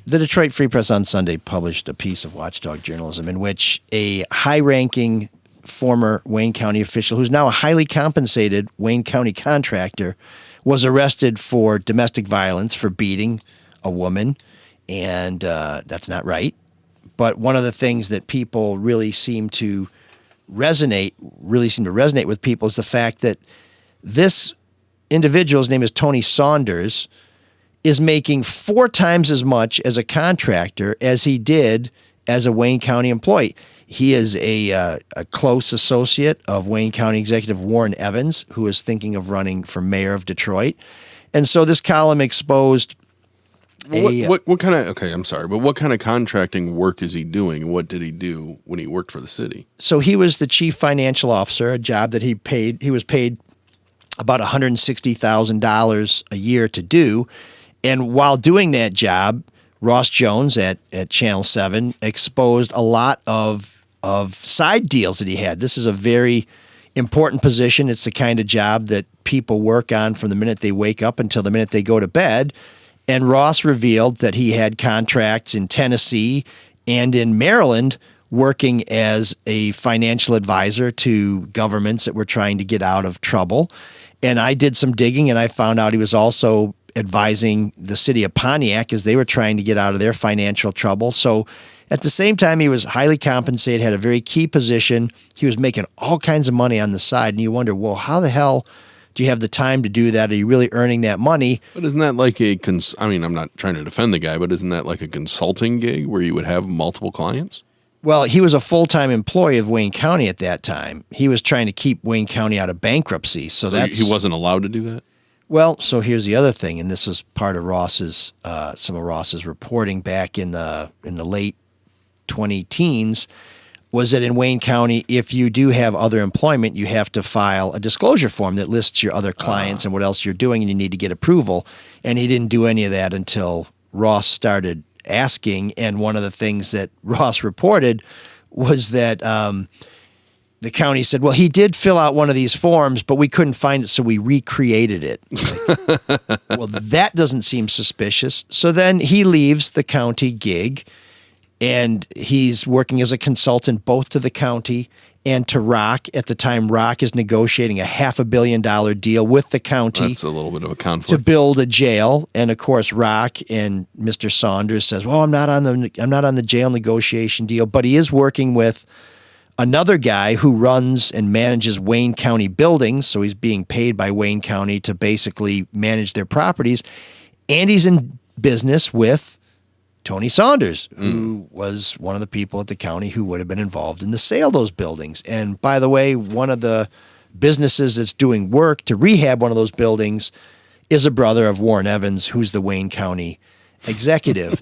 Speaker 2: the Detroit Free Press on Sunday published a piece of watchdog journalism in which a high-ranking former Wayne County official, who's now a highly compensated Wayne County contractor, was arrested for domestic violence for beating a woman, and that's not right. But one of the things that people really seem to resonate with people is the fact that this individual's name is Tony Saunders, is making 4 times as much as a contractor as he did as a Wayne County employee. He is a close associate of Wayne County Executive Warren Evans, who is thinking of running for mayor of Detroit. And so this column exposed
Speaker 6: What kind of, okay, I'm sorry, but what kind of contracting work is he doing? What did he do when he worked for the city?
Speaker 2: So he was the chief financial officer, a job that he was paid about $160,000 a year to do. And while doing that job, Ross Jones at Channel 7 exposed a lot of side deals that he had. This is a very important position. It's the kind of job that people work on from the minute they wake up until the minute they go to bed. And Ross revealed that he had contracts in Tennessee and in Maryland working as a financial advisor to governments that were trying to get out of trouble. And I did some digging, and I found out he was also advising the city of Pontiac as they were trying to get out of their financial trouble. So at the same time, he was highly compensated, had a very key position. He was making all kinds of money on the side. And you wonder, well, how the hell do you have the time to do that? Are you really earning that money?
Speaker 6: But isn't that like I'm not trying to defend the guy, but isn't that like a consulting gig where you would have multiple clients?
Speaker 2: Well, he was a full-time employee of Wayne County at that time. He was trying to keep Wayne County out of bankruptcy. So that's
Speaker 6: he wasn't allowed to do that?
Speaker 2: Well, so here's the other thing, and this is part of some of Ross's reporting back in the late 20-teens, was that in Wayne County, if you do have other employment, you have to file a disclosure form that lists your other clients and what else you're doing, and you need to get approval. And he didn't do any of that until Ross started asking. And one of the things that Ross reported was that the county said, well, he did fill out one of these forms, but we couldn't find it, so we recreated it. Well, that doesn't seem suspicious. So then he leaves the county gig, and he's working as a consultant both to the county and to Rock. At the time, Rock is negotiating a $500 million deal with the county.
Speaker 6: That's a little bit of a conflict.
Speaker 2: To build a jail. And of course, Rock and Mr. Saunders says, well, I'm not on the jail negotiation deal, but he is working with another guy who runs and manages Wayne County buildings, so he's being paid by Wayne County to basically manage their properties, and he's in business with Tony Saunders, who was one of the people at the county who would have been involved in the sale of those buildings. And by the way, one of the businesses that's doing work to rehab one of those buildings is a brother of Warren Evans, who's the Wayne County executive.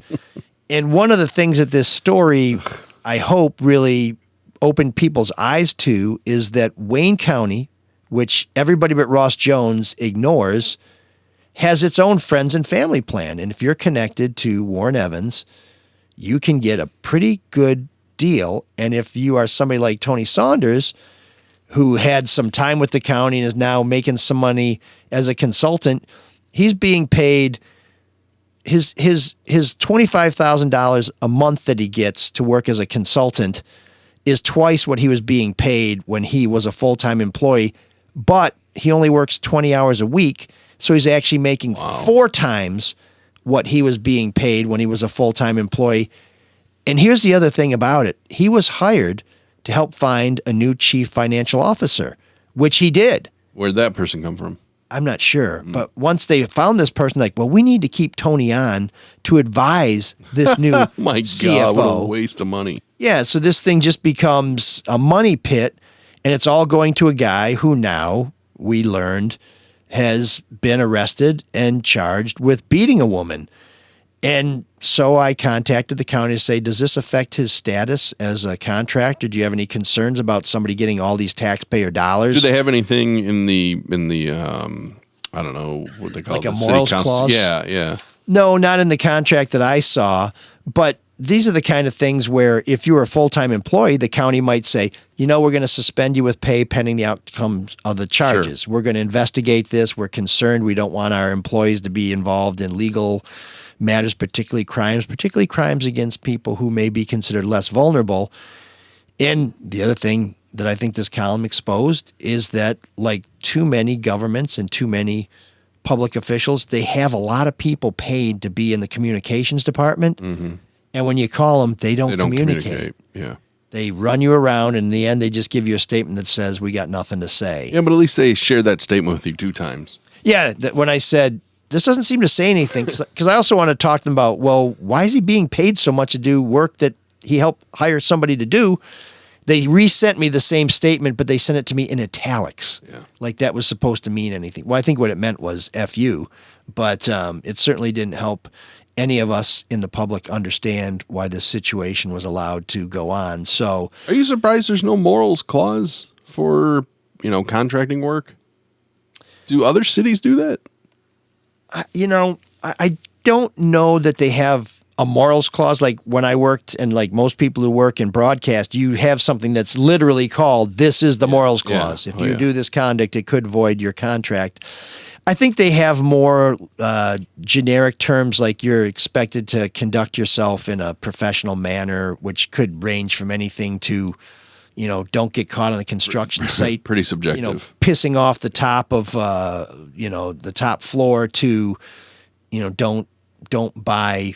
Speaker 2: And one of the things that this story, I hope, really opened people's eyes to is that Wayne County, which everybody but Ross Jones ignores, has its own friends and family plan. And if you're connected to Warren Evans, you can get a pretty good deal. And if you are somebody like Tony Saunders, who had some time with the county and is now making some money as a consultant, he's being paid his $25,000 a month that he gets to work as a consultant is twice what he was being paid when he was a full-time employee, but he only works 20 hours a week, so he's actually making 4 times what he was being paid when he was a full-time employee. And here's the other thing about it. He was hired to help find a new chief financial officer, which he did.
Speaker 6: Where'd that person come from?
Speaker 2: I'm not sure. But once they found this person, like, well, we need to keep Tony on to advise this new
Speaker 6: My
Speaker 2: CFO.
Speaker 6: God, what a waste of money.
Speaker 2: Yeah, so this thing just becomes a money pit. And it's all going to a guy who now, we learned, has been arrested and charged with beating a woman. And so I contacted the county to say, does this affect his status as a contractor? Do you have any concerns about somebody getting all these taxpayer dollars?
Speaker 6: Do they have anything in the I don't know what they call
Speaker 2: Like
Speaker 6: it,
Speaker 2: a
Speaker 6: the city
Speaker 2: morals clause?
Speaker 6: Yeah.
Speaker 2: No, not in the contract that I saw. But these are the kind of things where if you were a full-time employee, the county might say, we're going to suspend you with pay pending the outcomes of the charges.
Speaker 6: Sure.
Speaker 2: We're going to investigate this. We're concerned. We don't want our employees to be involved in legal matters, particularly crimes against people who may be considered less vulnerable. And the other thing that I think this column exposed is that, like too many governments and too many public officials, they have a lot of people paid to be in the communications department. Mm-hmm. And when you call them, they don't communicate.
Speaker 6: Yeah.
Speaker 2: They run you around, and in the end, they just give you a statement that says, we got nothing to say.
Speaker 6: Yeah, but at least they shared that statement with you 2 times.
Speaker 2: Yeah, when I said, this doesn't seem to say anything, because I also want to talk to them about, well, why is he being paid so much to do work that he helped hire somebody to do? They resent me the same statement, but they sent it to me in italics.
Speaker 6: Yeah.
Speaker 2: Like that was supposed to mean anything. Well, I think what it meant was F you, but it certainly didn't help any of us in the public understand why this situation was allowed to go on. So,
Speaker 6: are you surprised there's no morals clause for, contracting work? Do other cities do that?
Speaker 2: I don't know that they have a morals clause. Like when I worked, and like most people who work in broadcast, you have something that's literally called, this is the morals clause. If you do this conduct, it could void your contract. I think they have more generic terms, like you're expected to conduct yourself in a professional manner, which could range from anything to, don't get caught on a construction site.
Speaker 6: Pretty subjective.
Speaker 2: Pissing off the top of, the top floor to, don't buy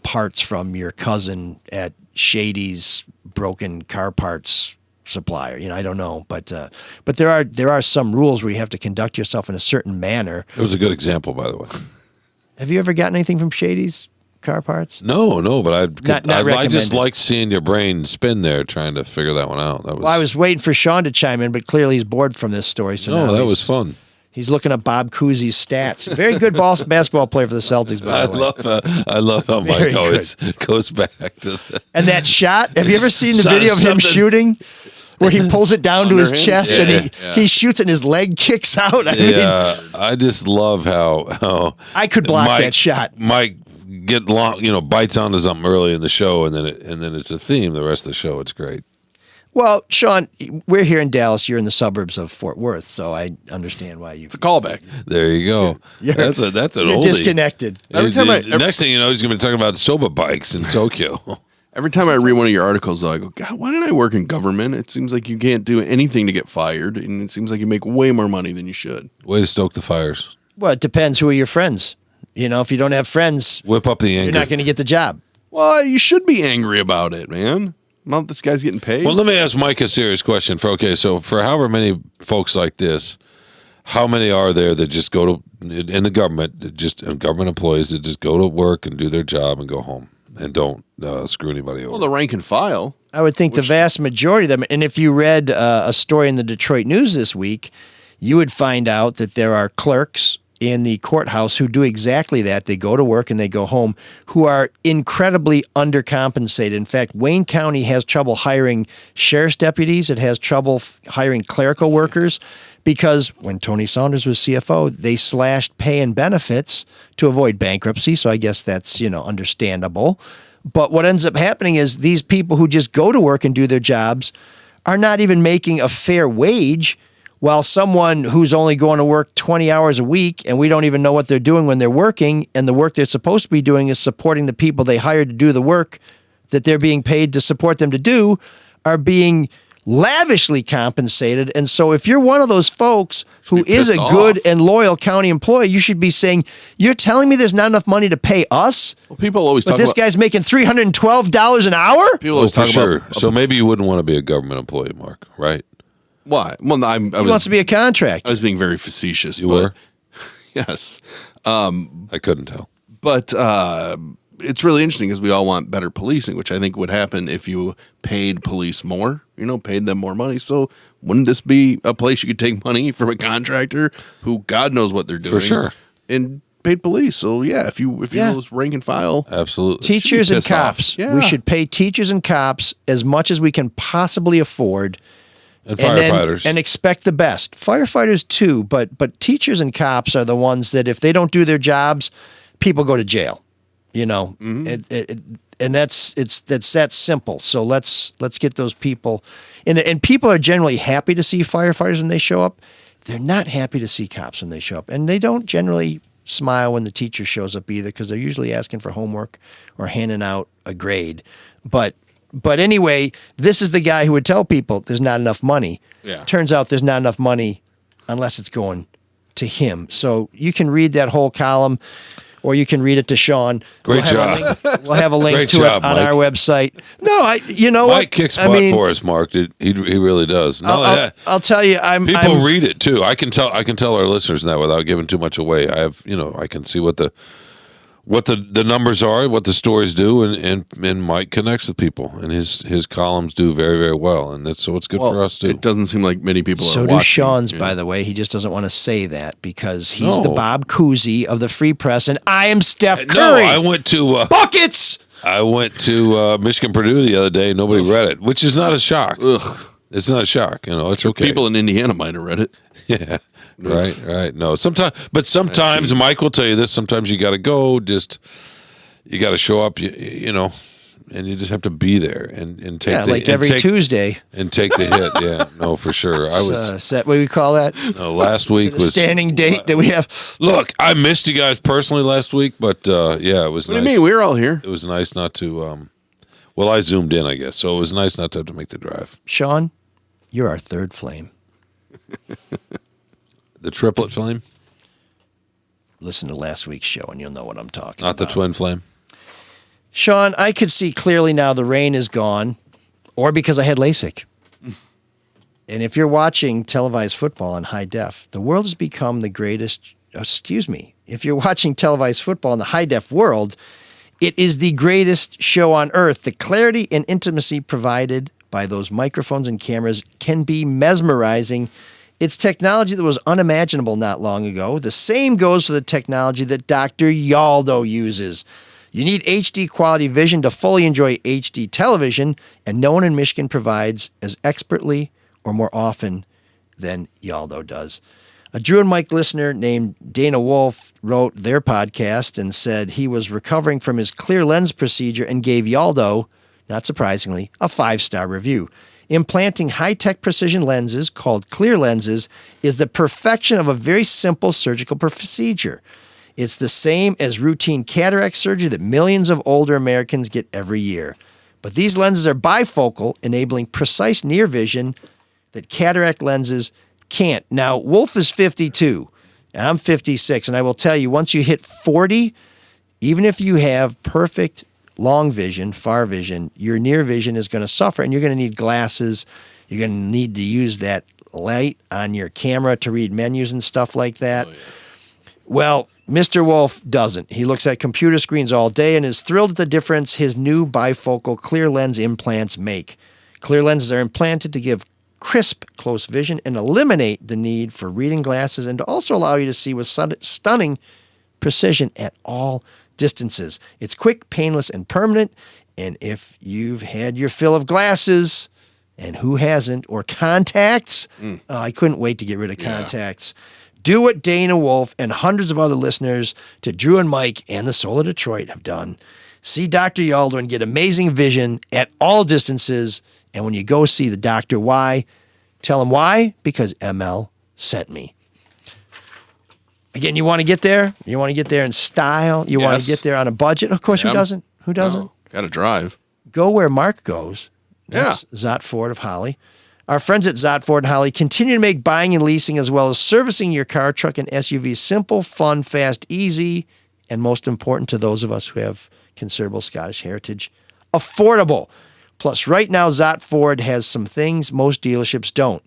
Speaker 2: parts from your cousin at Shady's broken car parts supplier. I don't know, but there are some rules where you have to conduct yourself in a certain manner.
Speaker 7: It was a good example, by the way.
Speaker 2: Have you ever gotten anything from Shady's car parts?
Speaker 7: No, but I just
Speaker 2: recommended.
Speaker 7: like seeing your brain spin there, trying to figure that one out.
Speaker 2: Well, I was waiting for Shawn to chime in, but clearly he's bored from this story. So
Speaker 7: no,
Speaker 2: now
Speaker 7: that was fun.
Speaker 2: He's looking at Bob Cousy's stats. Very good basketball player for the Celtics, by the way.
Speaker 7: I love how
Speaker 2: Very
Speaker 7: Mike always goes back to the...
Speaker 2: And that shot, have you ever seen the video of him shooting? Where he pulls it down to his chest and he shoots and his leg kicks out. I mean,
Speaker 7: I just love how
Speaker 2: I could block that shot.
Speaker 7: Mike bites onto something early in the show, and then it's a theme the rest of the show. It's great.
Speaker 2: Well, Shawn, we're here in Dallas. You're in the suburbs of Fort Worth, so I understand why you.
Speaker 6: It's a callback.
Speaker 7: There you go. That's an
Speaker 2: You're
Speaker 7: oldie.
Speaker 2: Disconnected.
Speaker 7: Next thing you know, he's going to be talking about soba bikes in Tokyo.
Speaker 6: Every time I read one of your articles, though, I go, God, why did I work in government? It seems like you can't do anything to get fired, and it seems like you make way more money than you should.
Speaker 7: Way to stoke the fires.
Speaker 2: Well, it depends who are your friends. If you don't have friends,
Speaker 7: Whip up the anger.
Speaker 2: you're not going to get the job.
Speaker 6: Well, you should be angry about it, man. Well, this guy's getting paid.
Speaker 7: Well, let me ask Mike a serious question. So for however many folks like this, how many are there that just go to, in the government, government employees that just go to work and do their job and go home and don't screw anybody over?
Speaker 6: Well, the rank and file.
Speaker 2: I would think the vast majority of them, and if you read a story in the Detroit News this week, you would find out that there are clerks in the courthouse who do exactly that. They go to work and they go home, who are incredibly undercompensated. In fact, Wayne County has trouble hiring sheriff's deputies. It has trouble hiring clerical workers because when Tony Saunders was CFO, they slashed pay and benefits to avoid bankruptcy. So I guess that's, understandable. But what ends up happening is these people who just go to work and do their jobs are not even making a fair wage, while someone who's only going to work 20 hours a week and we don't even know what they're doing when they're working, and the work they're supposed to be doing is supporting the people they hired to do the work that they're being paid to support them to do, are being lavishly compensated. And so if you're one of those folks who is a good and loyal county employee, you should be saying, you're telling me there's not enough money to pay us?
Speaker 6: Well, people always
Speaker 2: but
Speaker 6: talk
Speaker 2: this
Speaker 6: about,
Speaker 2: guy's making $312 an hour?
Speaker 6: People always
Speaker 7: for
Speaker 6: talk
Speaker 7: sure.
Speaker 6: about,
Speaker 7: So maybe you wouldn't want to be a government employee, Mark, right?
Speaker 6: why? Well, no,
Speaker 2: He wants to be a contractor.
Speaker 6: I was being very facetious.
Speaker 7: You were?
Speaker 6: Yes.
Speaker 7: I couldn't tell.
Speaker 6: But it's really interesting because we all want better policing, which I think would happen if you paid police more, paid them more money. So wouldn't this be a place you could take money from a contractor who God knows what they're doing?
Speaker 7: For sure.
Speaker 6: And paid police. So yeah, if you know rank and file.
Speaker 7: Absolutely.
Speaker 2: Teachers and
Speaker 6: pissed off.
Speaker 2: cops.
Speaker 6: Yeah.
Speaker 2: We should pay teachers and cops as much as we can possibly afford.
Speaker 7: And firefighters.
Speaker 2: And expect the best. Firefighters too, but teachers and cops are the ones that if they don't do their jobs, people go to jail. And that's that simple. So let's get those people, and people are generally happy to see firefighters when they show up. They're not happy to see cops when they show up, and they don't generally smile when the teacher shows up either, because they're usually asking for homework or handing out a grade. But anyway, this is the guy who would tell people there's not enough money.
Speaker 6: Yeah.
Speaker 2: Turns out there's not enough money unless it's going to him. So you can read that whole column, or you can read it to Shawn.
Speaker 7: Great job.
Speaker 2: We'll have a link
Speaker 7: Great
Speaker 2: to
Speaker 7: job,
Speaker 2: it on
Speaker 7: Mike.
Speaker 2: our website. No, you know
Speaker 7: Mike
Speaker 2: what?
Speaker 7: kicks butt for us, Mark. He really does.
Speaker 2: I'll tell you,
Speaker 7: People read it too. I can tell our listeners that without giving too much away. I can see what the numbers are, what the stories do, and Mike connects with people, and his columns do very, very well, and so it's good for us too.
Speaker 6: It doesn't seem like many people
Speaker 2: So
Speaker 6: are
Speaker 2: do
Speaker 6: watching.
Speaker 2: Shawn's,
Speaker 6: Yeah.
Speaker 2: by the way. He just doesn't want to say that because he's
Speaker 7: No.
Speaker 2: the Bob Cousy of the Free Press, and I am Steph Curry.
Speaker 7: No, I went to
Speaker 2: Buckets!
Speaker 7: Michigan Purdue the other day. Nobody read it, which is not a shock.
Speaker 6: Ugh.
Speaker 7: It's not a shock. It's okay.
Speaker 6: People in Indiana might have read it.
Speaker 7: Yeah. Right. No, sometimes Mike will tell you this. Sometimes you got to go. You got to show up. And you just have to be there and take
Speaker 2: every Tuesday.
Speaker 7: and take the hit. Yeah, no, for sure. I was
Speaker 2: Is that what do we call that?
Speaker 7: last week
Speaker 2: Is it a
Speaker 7: was
Speaker 2: standing date that we have.
Speaker 7: Look, I missed you guys personally last week, but it was.
Speaker 6: What
Speaker 7: nice.
Speaker 6: do you mean? We were all here.
Speaker 7: It was nice not to. Well, I zoomed in, I guess, so it was nice not to have to make the drive.
Speaker 2: Shawn, you're our third flame.
Speaker 7: The triplet flame,
Speaker 2: Listen to last week's show, and you'll know what I'm talking
Speaker 7: not
Speaker 2: about.
Speaker 7: the twin flame.
Speaker 2: Shawn, I could see clearly now the rain is gone, or because I had LASIK. And if you're watching televised football on high def, the world has become the greatest. If you're watching televised football in the high def world, it is the greatest show on earth. The clarity and intimacy provided by those microphones and cameras can be mesmerizing. It's technology that was unimaginable not long ago. The same goes for the technology that Dr. Yaldo uses. You need HD quality vision to fully enjoy HD television, and no one in Michigan provides as expertly or more often than Yaldo does. A Drew and Mike listener named Dana Wolf wrote their podcast and said he was recovering from his clear lens procedure and gave Yaldo, not surprisingly, a 5-star review. Implanting high-tech precision lenses called clear lenses is the perfection of a very simple surgical procedure. It's the same as routine cataract surgery that millions of older Americans get every year. But these lenses are bifocal, enabling precise near vision that cataract lenses can't. Now, Wolf is 52, and I'm 56, and I will tell you, once you hit 40, even if you have perfect long vision, far vision, your near vision is going to suffer, and you're going to need glasses. You're going to need to use that light on your camera to read menus and stuff like that. Oh, yeah. Well, Mr. Wolf doesn't. He looks at computer screens all day and is thrilled at the difference his new bifocal clear lens implants make. Clear lenses are implanted to give crisp close vision and eliminate the need for reading glasses, and to also allow you to see with stunning precision at all distances. It's quick, painless, and permanent. And if you've had your fill of glasses, and who hasn't, or contacts, I couldn't wait to get rid of contacts. Do what Dana Wolf and hundreds of other listeners to Drew and Mike and the Soul of Detroit have done. See Dr. Yaldo and get amazing vision at all distances. And when you go see the doctor, why? Tell him why? Because ML sent me. Again, you want to get there? You want to get there in style? You want to get there on a budget? Of course, who doesn't? Who doesn't?
Speaker 6: Got to drive.
Speaker 2: Go where Marc goes. That's Zott Ford of Holly. Our friends at Zott Ford and Holly continue to make buying and leasing as well as servicing your car, truck, and SUV simple, fun, fast, easy, and most important to those of us who have considerable Scottish heritage, affordable. Plus, right now, Zott Ford has some things most dealerships don't.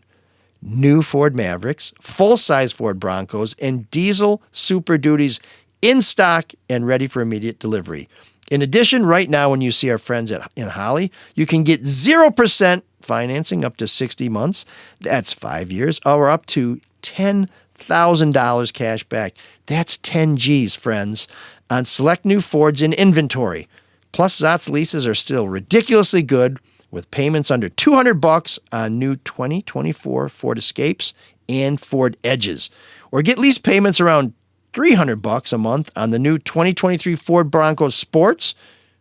Speaker 2: New Ford Mavericks, full-size Ford Broncos, and diesel Super Duties in stock and ready for immediate delivery. In addition, right now, when you see our friends in Holly, you can get 0% financing up to 60 months. That's 5 years, or up to $10,000 cash back. That's 10 G's, friends, on select new Fords in inventory. Plus, Zot's leases are still ridiculously good, with payments under $200 on new 2024 Ford Escapes and Ford Edges. Or get lease payments around $300 a month on the new 2023 Ford Bronco Sports,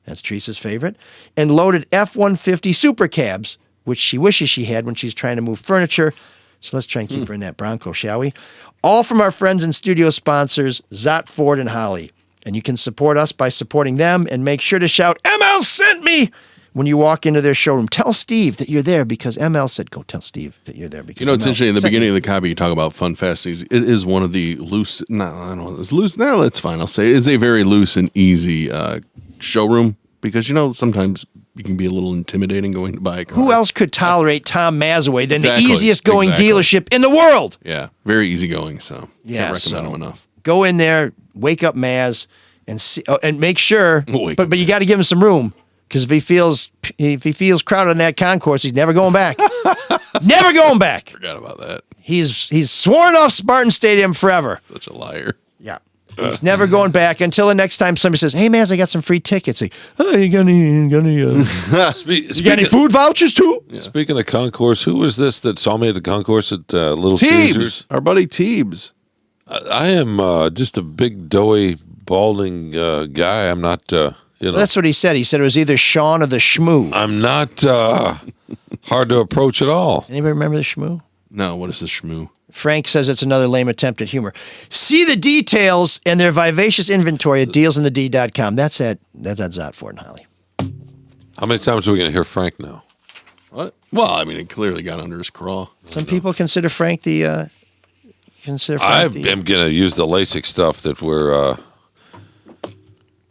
Speaker 2: that's Teresa's favorite, and loaded F-150 Super Cabs, which she wishes she had when she's trying to move furniture. So let's try and keep her in that Bronco, shall we? All from our friends and studio sponsors, Zott Ford and Holly. And you can support us by supporting them, and make sure to shout, ML sent me, when you walk into their showroom. Tell Steve that you're there because ML said, go tell Steve that you're there. Because
Speaker 6: it's interesting. In the beginning of the copy, you talk about fun fasties. It is one of the loose. No, I don't know. It's loose. No, that's fine. I'll say it is a very loose and easy showroom because sometimes you can be a little intimidating going to buy a car.
Speaker 2: Who else could tolerate Tom Mazaway than the easiest going dealership in the world?
Speaker 6: Yeah, very easygoing. So can't recommend them enough.
Speaker 2: Go in there, wake up Maz, and see, and make sure. But you got to give him some room. Because if he feels crowded on that concourse, he's never going back. Never going back.
Speaker 6: Forgot about that.
Speaker 2: He's sworn off Spartan Stadium forever.
Speaker 6: Such a liar.
Speaker 2: Yeah. He's never going back until the next time somebody says, "Hey, man, I got some free tickets." Like, oh, you got any food vouchers too?
Speaker 7: Yeah. Speaking of concourse, who was this that saw me at the concourse at Little
Speaker 6: Teebs,
Speaker 7: Caesars?
Speaker 6: Our buddy Teebs.
Speaker 7: I am just a big, doughy, balding guy. I'm not...
Speaker 2: Well, that's what he said. He said it was either Shawn or the Shmoo.
Speaker 7: I'm not hard to approach at all.
Speaker 2: Anybody remember the Shmoo?
Speaker 6: No, what is the Shmoo?
Speaker 2: Frank says it's another lame attempt at humor. See the details and their vivacious inventory at dealsinthed.com. That's at Zott Ford and Holly.
Speaker 7: How many times are we going to hear Frank now?
Speaker 6: What? Well, I mean, it clearly got under his craw.
Speaker 2: Some people consider Frank the... I
Speaker 7: am going to use the LASIK stuff that we're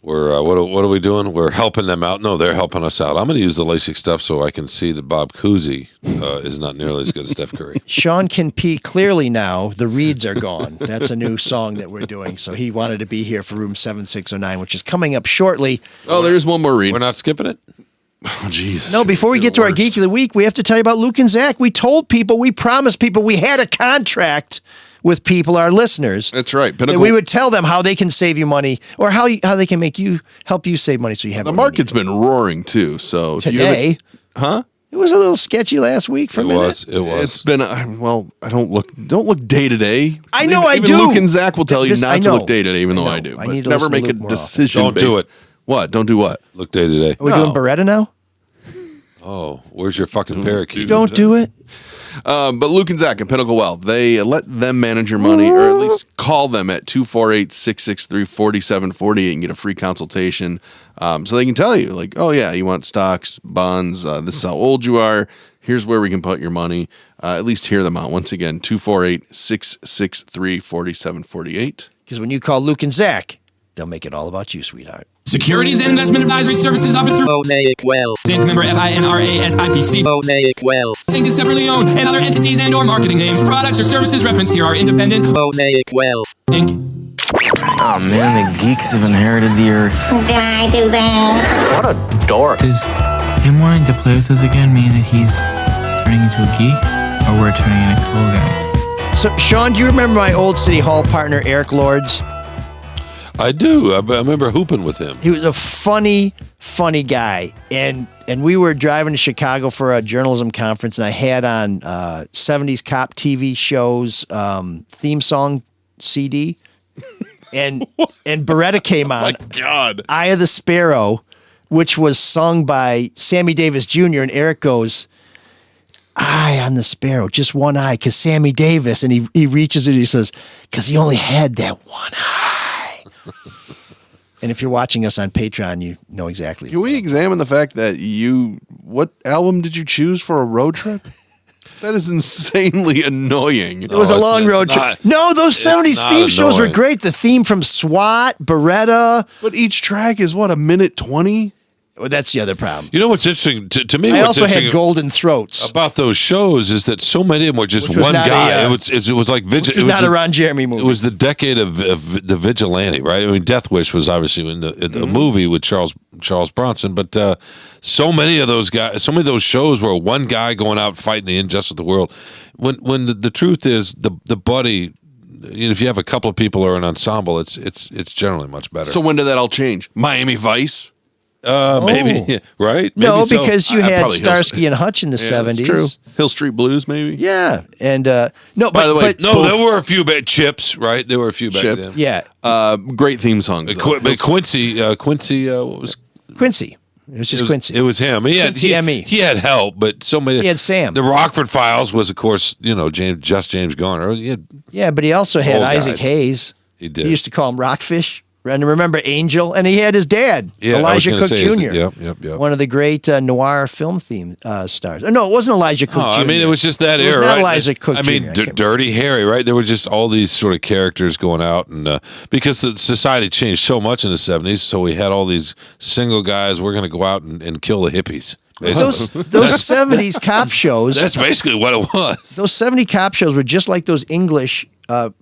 Speaker 7: what are we doing? We're helping them out. No, they're helping us out. I'm going to use the LASIK stuff so I can see that Bob Cousy is not nearly as good as Steph Curry.
Speaker 2: Shawn can pee clearly now. The reeds are gone. That's a new song that we're doing. So he wanted to be here for room 7609, which is coming up shortly.
Speaker 6: Oh, there's one more read.
Speaker 7: We're not skipping it?
Speaker 6: Oh, jeez.
Speaker 2: No, before we get to our Geek of the Week, we have to tell you about Luke and Zach. We told people, we promised people, we had a contract with people, our listeners.
Speaker 6: That's right.
Speaker 2: That we would tell them how they can save you money, or how they can help you save money so you have
Speaker 6: the market's been roaring too. So
Speaker 2: today, it was a little sketchy last week for a minute.
Speaker 7: It was.
Speaker 6: It's been well. I don't look day to day.
Speaker 2: I know
Speaker 6: even
Speaker 2: I do.
Speaker 6: Luke and Zach will tell you not to look day to day, even though I do.
Speaker 2: I
Speaker 6: but
Speaker 2: need to
Speaker 6: never
Speaker 2: listen to
Speaker 6: make a
Speaker 2: Luke
Speaker 6: decision.
Speaker 7: Don't do it.
Speaker 6: What? Don't do what?
Speaker 7: Look day to day.
Speaker 2: Are we doing Beretta now?
Speaker 7: Oh, where's your fucking parakeet?
Speaker 2: Don't do it.
Speaker 6: But Luke and Zach at Pinnacle Wealth, they let them manage your money, or at least call them at 248-663-4740 and get a free consultation. So they can tell you, like, oh, yeah, you want stocks, bonds, this is how old you are, here's where we can put your money. At least hear them out. Once again, 248-663-4748.
Speaker 2: Because when you call Luke and Zach, they'll make it all about you, sweetheart.
Speaker 3: Securities and investment advisory services offered through
Speaker 8: Organ-ick Wealth.
Speaker 3: Inc. member FINRA-SIPC.
Speaker 8: Organ-ick Wealth.
Speaker 3: Inc. is separately owned, and other entities and/or marketing names, products, or services referenced here are independent.
Speaker 8: Organ-ick Wealth.
Speaker 3: Inc.
Speaker 9: Oh man, the geeks have inherited the earth.
Speaker 10: Did I do that?
Speaker 9: What a dork.
Speaker 11: Does him wanting to play with us again mean that he's turning into a geek, or we're turning into cool guys?
Speaker 2: So, Shawn, do you remember my old City Hall partner, Eric Lords?
Speaker 7: I do. I remember hooping with him.
Speaker 2: He was a funny guy. And we were driving to Chicago for a journalism conference, and I had on 70s cop TV shows theme song CD. And Beretta came on.
Speaker 6: My God.
Speaker 2: Eye of the Sparrow, which was sung by Sammy Davis Jr., and Eric goes, eye on the sparrow, just one eye, because Sammy Davis, and he reaches it, he says, because he only had that one eye. And if you're watching us on Patreon, you know exactly.
Speaker 6: Can we examine the fact that what album did you choose for a road trip? That is insanely annoying.
Speaker 2: It was a long road trip. No, those 70s theme shows were great. The theme from SWAT, Beretta.
Speaker 6: But each track is, what, a minute 20?
Speaker 2: Well, that's the other problem.
Speaker 7: You know what's interesting to me?
Speaker 2: I
Speaker 7: what's
Speaker 2: also had
Speaker 7: interesting
Speaker 2: golden throats.
Speaker 7: about those shows is that so many of them were just
Speaker 2: Which was
Speaker 7: one
Speaker 2: not
Speaker 7: guy.
Speaker 2: a,
Speaker 7: it was like
Speaker 2: Which was not a Ron Jeremy movie.
Speaker 7: It was the decade of the vigilante, right? I mean, Death Wish was obviously in the movie with Charles Bronson, but so many of those guys, so many of those shows were one guy going out fighting the injustice of the world. When the truth is the buddy. If you have a couple of people or an ensemble, it's generally much better.
Speaker 6: So when did that all change? Miami Vice?
Speaker 7: Maybe, right?
Speaker 2: No,
Speaker 7: Maybe so.
Speaker 2: because you had
Speaker 6: probably
Speaker 2: Starsky and Hutch in the 70s.
Speaker 6: True. Hill Street Blues, maybe?
Speaker 2: Yeah. And no,
Speaker 6: By the way,
Speaker 7: there were a few Chips, right? There were a few back
Speaker 6: Chip.
Speaker 7: then.
Speaker 2: yeah.
Speaker 6: Great theme songs.
Speaker 7: But Quincy, what was
Speaker 2: Quincy. It was just Quincy.
Speaker 7: It was him.
Speaker 2: Quincy M.E.
Speaker 7: He had help, but so many.
Speaker 2: He had Sam.
Speaker 7: The Rockford Files was, of course, James Garner.
Speaker 2: Yeah, but he also had
Speaker 7: Old
Speaker 2: Isaac
Speaker 7: guys.
Speaker 2: Hayes.
Speaker 7: He did.
Speaker 2: He used to call him Rockfish. And remember Angel? And he had his dad,
Speaker 7: Yeah,
Speaker 2: Elijah
Speaker 7: I was
Speaker 2: Cook
Speaker 7: gonna say,
Speaker 2: Jr.
Speaker 7: Yep.
Speaker 2: One of the great noir film theme stars. No, it wasn't Elijah Cook Jr.
Speaker 7: I mean, it was just that
Speaker 2: It was
Speaker 7: era,
Speaker 2: not
Speaker 7: right?
Speaker 2: Elijah Cook
Speaker 7: I mean,
Speaker 2: Jr.
Speaker 7: Dirty Harry, right? There were just all these sort of characters going out, and because the society changed so much in the 70s, so we had all these single guys. We're going to go out and kill the hippies.
Speaker 2: Those 70s cop shows.
Speaker 7: That's basically what it was.
Speaker 2: Those 70 cop shows were just like those English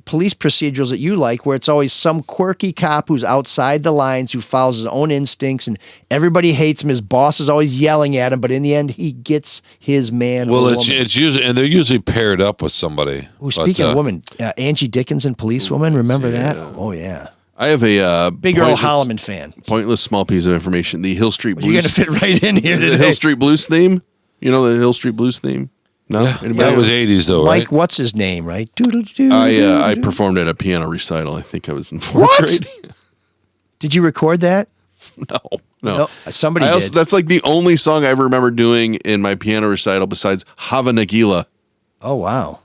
Speaker 2: police procedurals that you like, where it's always some quirky cop who's outside the lines, who follows his own instincts, and everybody hates him. His boss is always yelling at him, but in the end, he gets his man.
Speaker 7: Well,
Speaker 2: or
Speaker 7: it's
Speaker 2: woman.
Speaker 7: usually, and they're usually paired up with somebody.
Speaker 2: Ooh, speaking of women, Angie Dickinson, Policewoman, remember that? Oh, yeah.
Speaker 6: I have a
Speaker 2: big Earl Holliman fan.
Speaker 6: Pointless small piece of information. The Hill Street Blues.
Speaker 2: You're going to fit right in here today.
Speaker 6: The Hill Street Blues theme? You know the Hill Street Blues theme? No?
Speaker 7: Yeah,
Speaker 6: Anybody?
Speaker 7: that was 80s, though, right?
Speaker 2: Mike, what's his name, right?
Speaker 6: I performed at a piano recital. I think I was in fourth grade.
Speaker 2: Did you record that?
Speaker 6: No.
Speaker 2: Somebody did.
Speaker 6: That's like the only song I ever remember doing in my piano recital besides Hava Nagila.
Speaker 2: Oh, wow.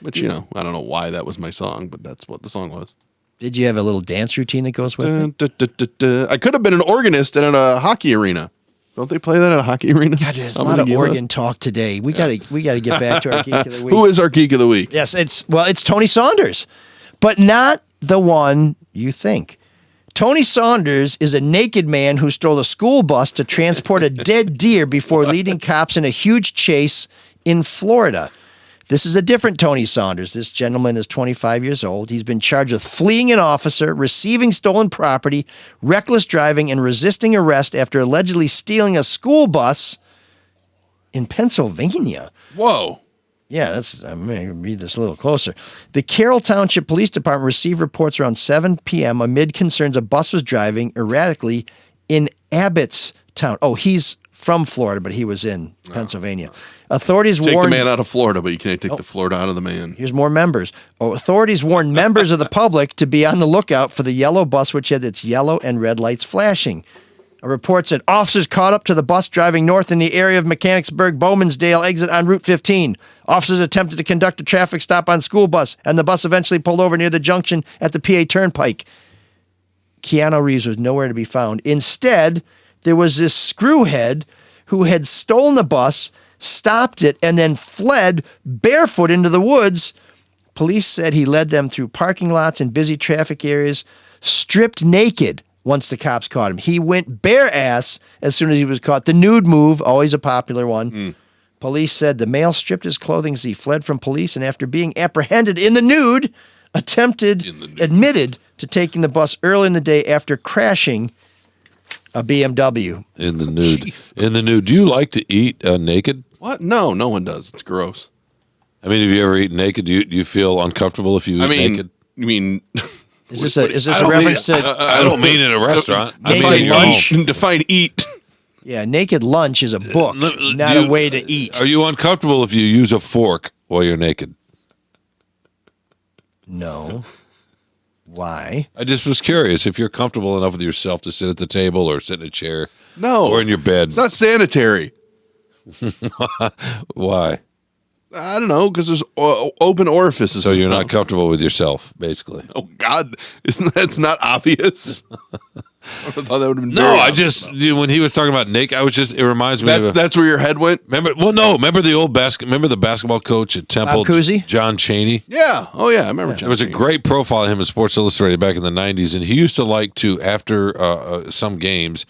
Speaker 6: Which, I don't know why that was my song, but that's what the song was.
Speaker 2: Did you have a little dance routine that goes with it?
Speaker 6: I could have been an organist at a hockey arena. Don't they play that at a hockey arena?
Speaker 2: God, there's a lot of organ talk today. We got to get back to our Geek of the Week.
Speaker 6: Who is our Geek of the Week?
Speaker 2: Yes, it's Tony Saunders, but not the one you think. Tony Saunders is a naked man who stole a school bus to transport a dead deer before leading cops in a huge chase in Florida. This is a different Tony Saunders. This gentleman is 25 years old. He's been charged with fleeing an officer, receiving stolen property, reckless driving, and resisting arrest after allegedly stealing a school bus in Pennsylvania.
Speaker 6: Whoa.
Speaker 2: Yeah, I'm going to read this a little closer. The Carroll Township Police Department received reports around 7 p.m. amid concerns a bus was driving erratically in Abbottstown. Oh, he's from Florida, but he was in Pennsylvania. Authorities
Speaker 6: take
Speaker 2: warned
Speaker 6: the man out of Florida, but you can't take the Florida out of the man.
Speaker 2: Here's more members. Authorities warned members of the public to be on the lookout for the yellow bus, which had its yellow and red lights flashing. A report said officers caught up to the bus driving north in the area of Mechanicsburg-Bowmansdale exit on Route 15. Officers attempted to conduct a traffic stop on school bus, and the bus eventually pulled over near the junction at the PA Turnpike. Keanu Reeves was nowhere to be found. Instead, there was this screwhead who had stolen the bus, stopped it, and then fled barefoot into the woods. Police said he led them through parking lots and busy traffic areas, stripped naked once the cops caught him. He went bare ass as soon as he was caught. The nude move, always a popular one. Police said the male stripped his clothing as he fled from police, and after being apprehended in the nude, admitted to taking the bus early in the day after crashing a BMW.
Speaker 7: In the nude. Jeez. In the nude. Do you like to eat naked?
Speaker 6: What? No, no one does. It's gross.
Speaker 7: I mean, have you ever eaten naked? Do you feel uncomfortable if you eat naked?
Speaker 6: I mean,
Speaker 2: is this a reference to?
Speaker 6: I don't mean in a restaurant. Define lunch. Define eat.
Speaker 2: Yeah, Naked Lunch is a book, not a way to eat.
Speaker 7: Are you uncomfortable if you use a fork while you're naked?
Speaker 2: No. Why?
Speaker 7: I just was curious if you're comfortable enough with yourself to sit at the table or sit in a chair.
Speaker 6: No.
Speaker 7: Or in your bed.
Speaker 6: It's not sanitary.
Speaker 7: Why?
Speaker 6: I don't know, because there's open orifices.
Speaker 7: So you're not comfortable with yourself, basically.
Speaker 6: Oh, God. That's not obvious. I thought that would have been
Speaker 7: I just, when he was talking about naked, it reminds me of.
Speaker 6: That's where your head went?
Speaker 7: Remember the old remember the basketball coach at Temple?
Speaker 2: Bob Cousy?
Speaker 7: John Chaney?
Speaker 6: Yeah. Oh, yeah. I remember John
Speaker 7: There was
Speaker 6: Chaney.
Speaker 7: a great profile of him in Sports Illustrated back in the 90s, and he used to like to, after some games,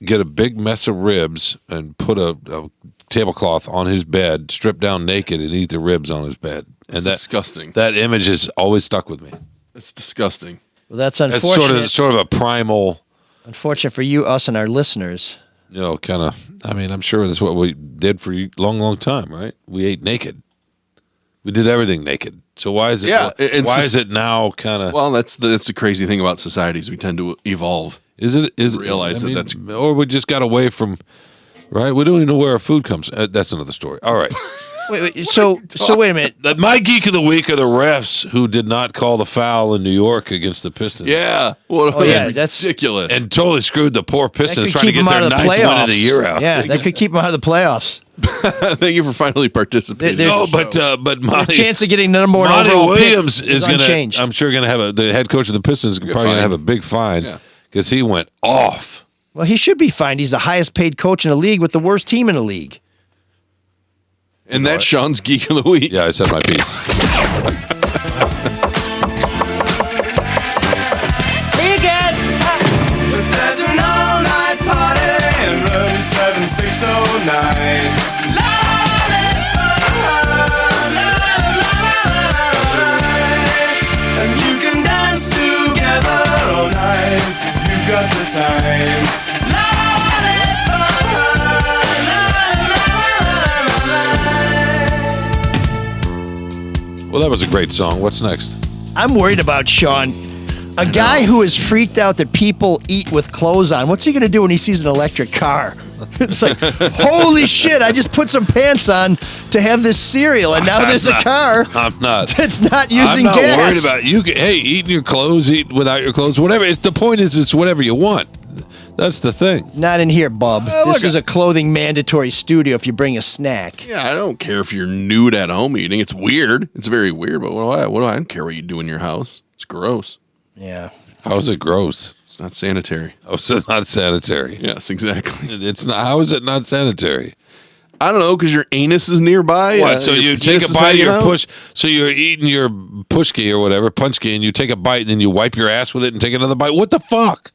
Speaker 7: get a big mess of ribs and put a tablecloth on his bed, strip down naked, and eat the ribs on his bed. And that's
Speaker 6: disgusting.
Speaker 7: That image has always stuck with me.
Speaker 6: It's disgusting.
Speaker 2: Well, that's unfortunate.
Speaker 7: It's sort of a primal.
Speaker 2: Unfortunate for you, us, and our listeners.
Speaker 7: You know, kind of. I mean, I'm sure that's what we did for a long, long time, right? We ate naked. We did everything naked. So why is it?
Speaker 6: Yeah,
Speaker 7: why is it now kind of?
Speaker 6: Well, that's the crazy thing about societies. We tend to evolve.
Speaker 7: Is
Speaker 6: realize that's
Speaker 7: or we just got away from? Right, we don't even know where our food comes. That's another story. All right.
Speaker 2: Wait. So wait a minute.
Speaker 7: My geek of the week are the refs who did not call the foul in New York against the Pistons.
Speaker 6: Yeah.
Speaker 2: That's
Speaker 6: ridiculous.
Speaker 7: And totally screwed the poor Pistons trying to get their
Speaker 2: ninth
Speaker 7: win of the year out.
Speaker 2: Yeah, that could keep them out of the playoffs.
Speaker 6: Thank you for finally participating.
Speaker 7: No, but Monty,
Speaker 2: chance of getting the number one
Speaker 7: Monty
Speaker 2: overall
Speaker 7: Williams
Speaker 2: pick
Speaker 7: is going
Speaker 2: unchanged.
Speaker 7: I'm sure going to have the head coach of the Pistons is probably going to have a big fine because he went off.
Speaker 2: Well, he should be fined. He's the highest paid coach in the league with the worst team in the league.
Speaker 6: And that's Sean's Geek of the Week.
Speaker 7: Yeah, I said my piece.
Speaker 12: See you again.
Speaker 13: There's an all-night party in room 7609. And you can dance together all night if you've got the time.
Speaker 7: Well, that was a great song. What's next?
Speaker 2: I'm worried about Shawn. A guy who is freaked out that people eat with clothes on. What's he going to do when he sees an electric car? It's like, holy shit, I just put some pants on to have this cereal, and now there's a car.
Speaker 7: I'm not.
Speaker 2: That's not using gas.
Speaker 7: I'm not worried about you. Hey, eat in your clothes, eat without your clothes, whatever. The point is, it's whatever you want. That's the thing.
Speaker 2: Not in here, bub. This is a clothing mandatory studio if you bring a snack.
Speaker 6: Yeah, I don't care if you're nude at home eating. It's weird. It's very weird, but I don't care what you do in your house. It's gross.
Speaker 2: Yeah.
Speaker 7: How is it gross?
Speaker 6: It's not sanitary.
Speaker 7: How is it not sanitary?
Speaker 6: Yes, exactly.
Speaker 7: It's not. How is it not sanitary?
Speaker 6: I don't know, because your anus is nearby.
Speaker 7: What? So you take a bite of your push. So you're eating your pushki or whatever, punchki, and you take a bite, and then you wipe your ass with it and take another bite. What the fuck?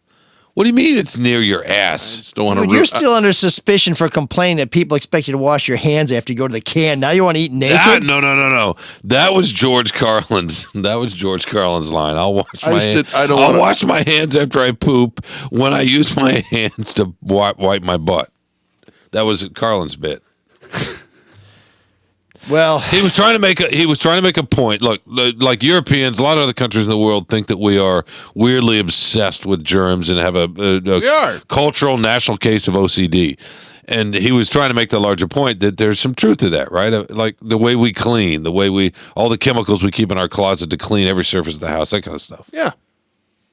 Speaker 7: What do you mean it's near your ass?
Speaker 6: I just don't want to.
Speaker 2: You're still under suspicion for complaining that people expect you to wash your hands after you go to the can. Now you want to eat naked?
Speaker 7: No. That was George Carlin's. That was George Carlin's line. I'll wash I'll wash my hands after I poop when I use my hands to wipe my butt. That was Carlin's bit.
Speaker 2: Well,
Speaker 7: he was trying to make a point. Look, like Europeans, a lot of other countries in the world think that we are weirdly obsessed with germs and have a cultural national case of OCD. And he was trying to make the larger point that there's some truth to that, right? Like the way we clean, all the chemicals we keep in our closet to clean every surface of the house, that kind of stuff.
Speaker 6: Yeah,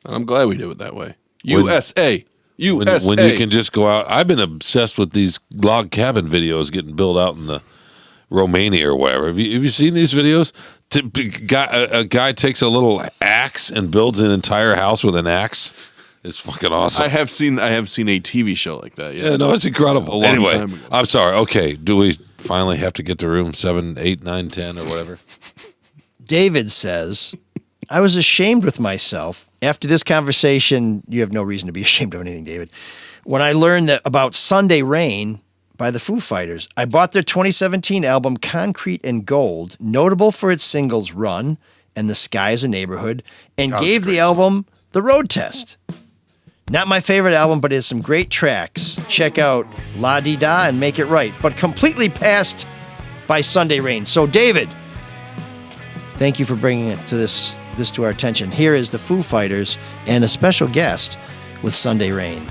Speaker 6: and I'm glad we do it that way. USA.
Speaker 7: When you can just go out. I've been obsessed with these log cabin videos getting built out in the Romania or wherever. Have you seen these videos? A guy takes a little axe and builds an entire house with an axe. It's fucking awesome.
Speaker 6: I have seen a TV show like that.
Speaker 7: Yeah, no, it's incredible. Anyway, I'm sorry. Okay, do we finally have to get to room 7, 8, 9, 10 or whatever?
Speaker 2: David says, I was ashamed with myself. After this conversation, you have no reason to be ashamed of anything, David. When I learned that about Sunday Rain by the Foo Fighters, I bought their 2017 album Concrete and Gold, notable for its singles Run and The Sky is a Neighborhood, and gave the album the road test. Not my favorite album, but it has some great tracks. Check out La Di Da and Make It Right, but completely passed by Sunday Rain. So, David, thank you for bringing it to this to our attention. Here is the Foo Fighters and a special guest with Sunday Rain.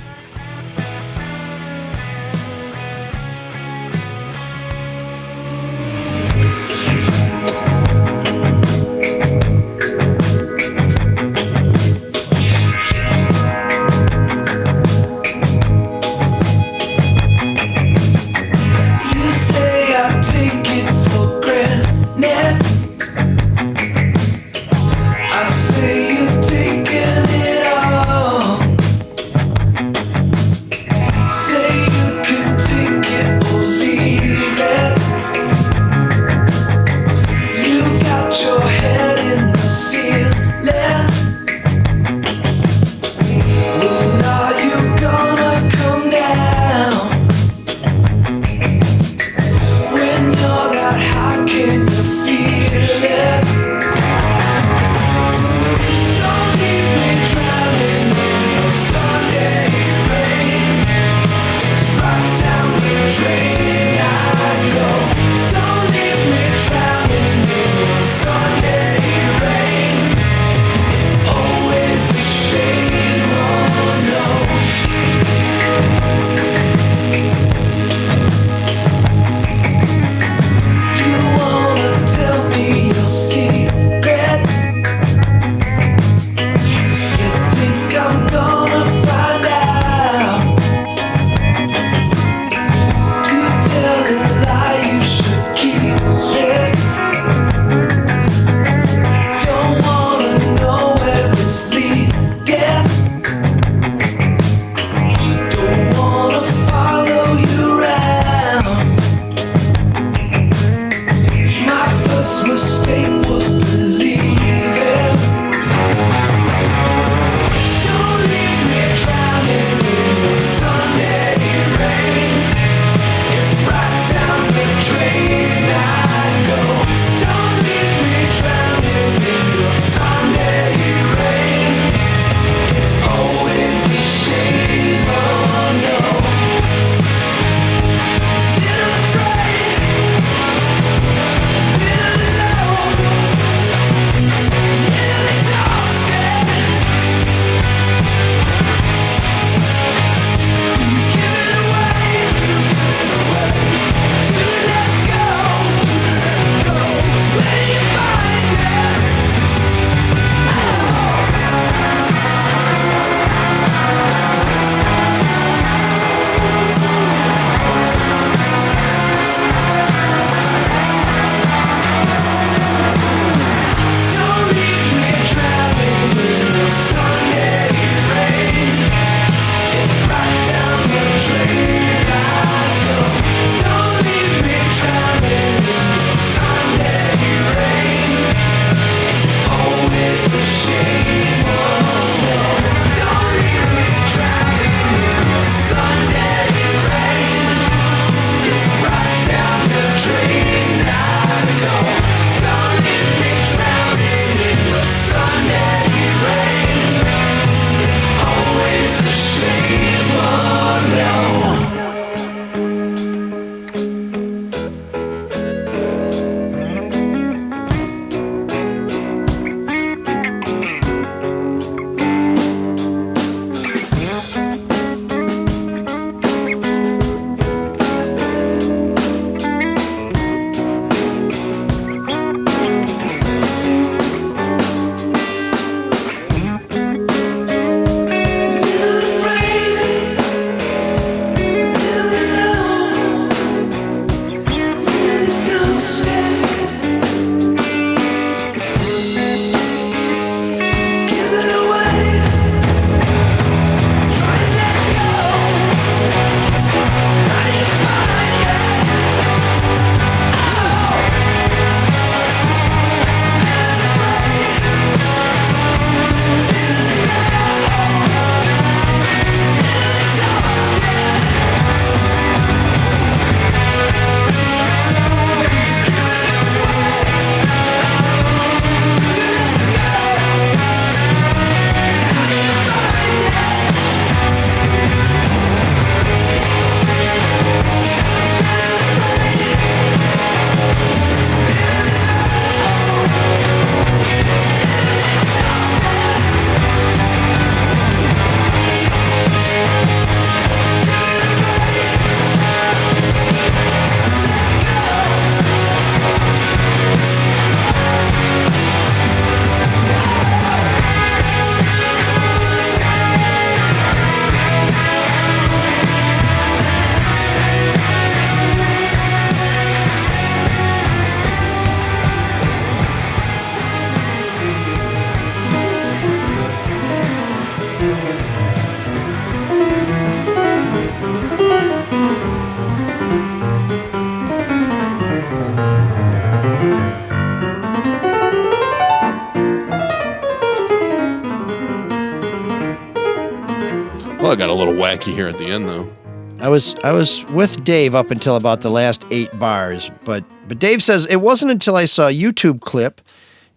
Speaker 6: Well, it got a little wacky here at the end, though.
Speaker 2: I was with Dave up until about the last 8 bars, but Dave says it wasn't until I saw a YouTube clip,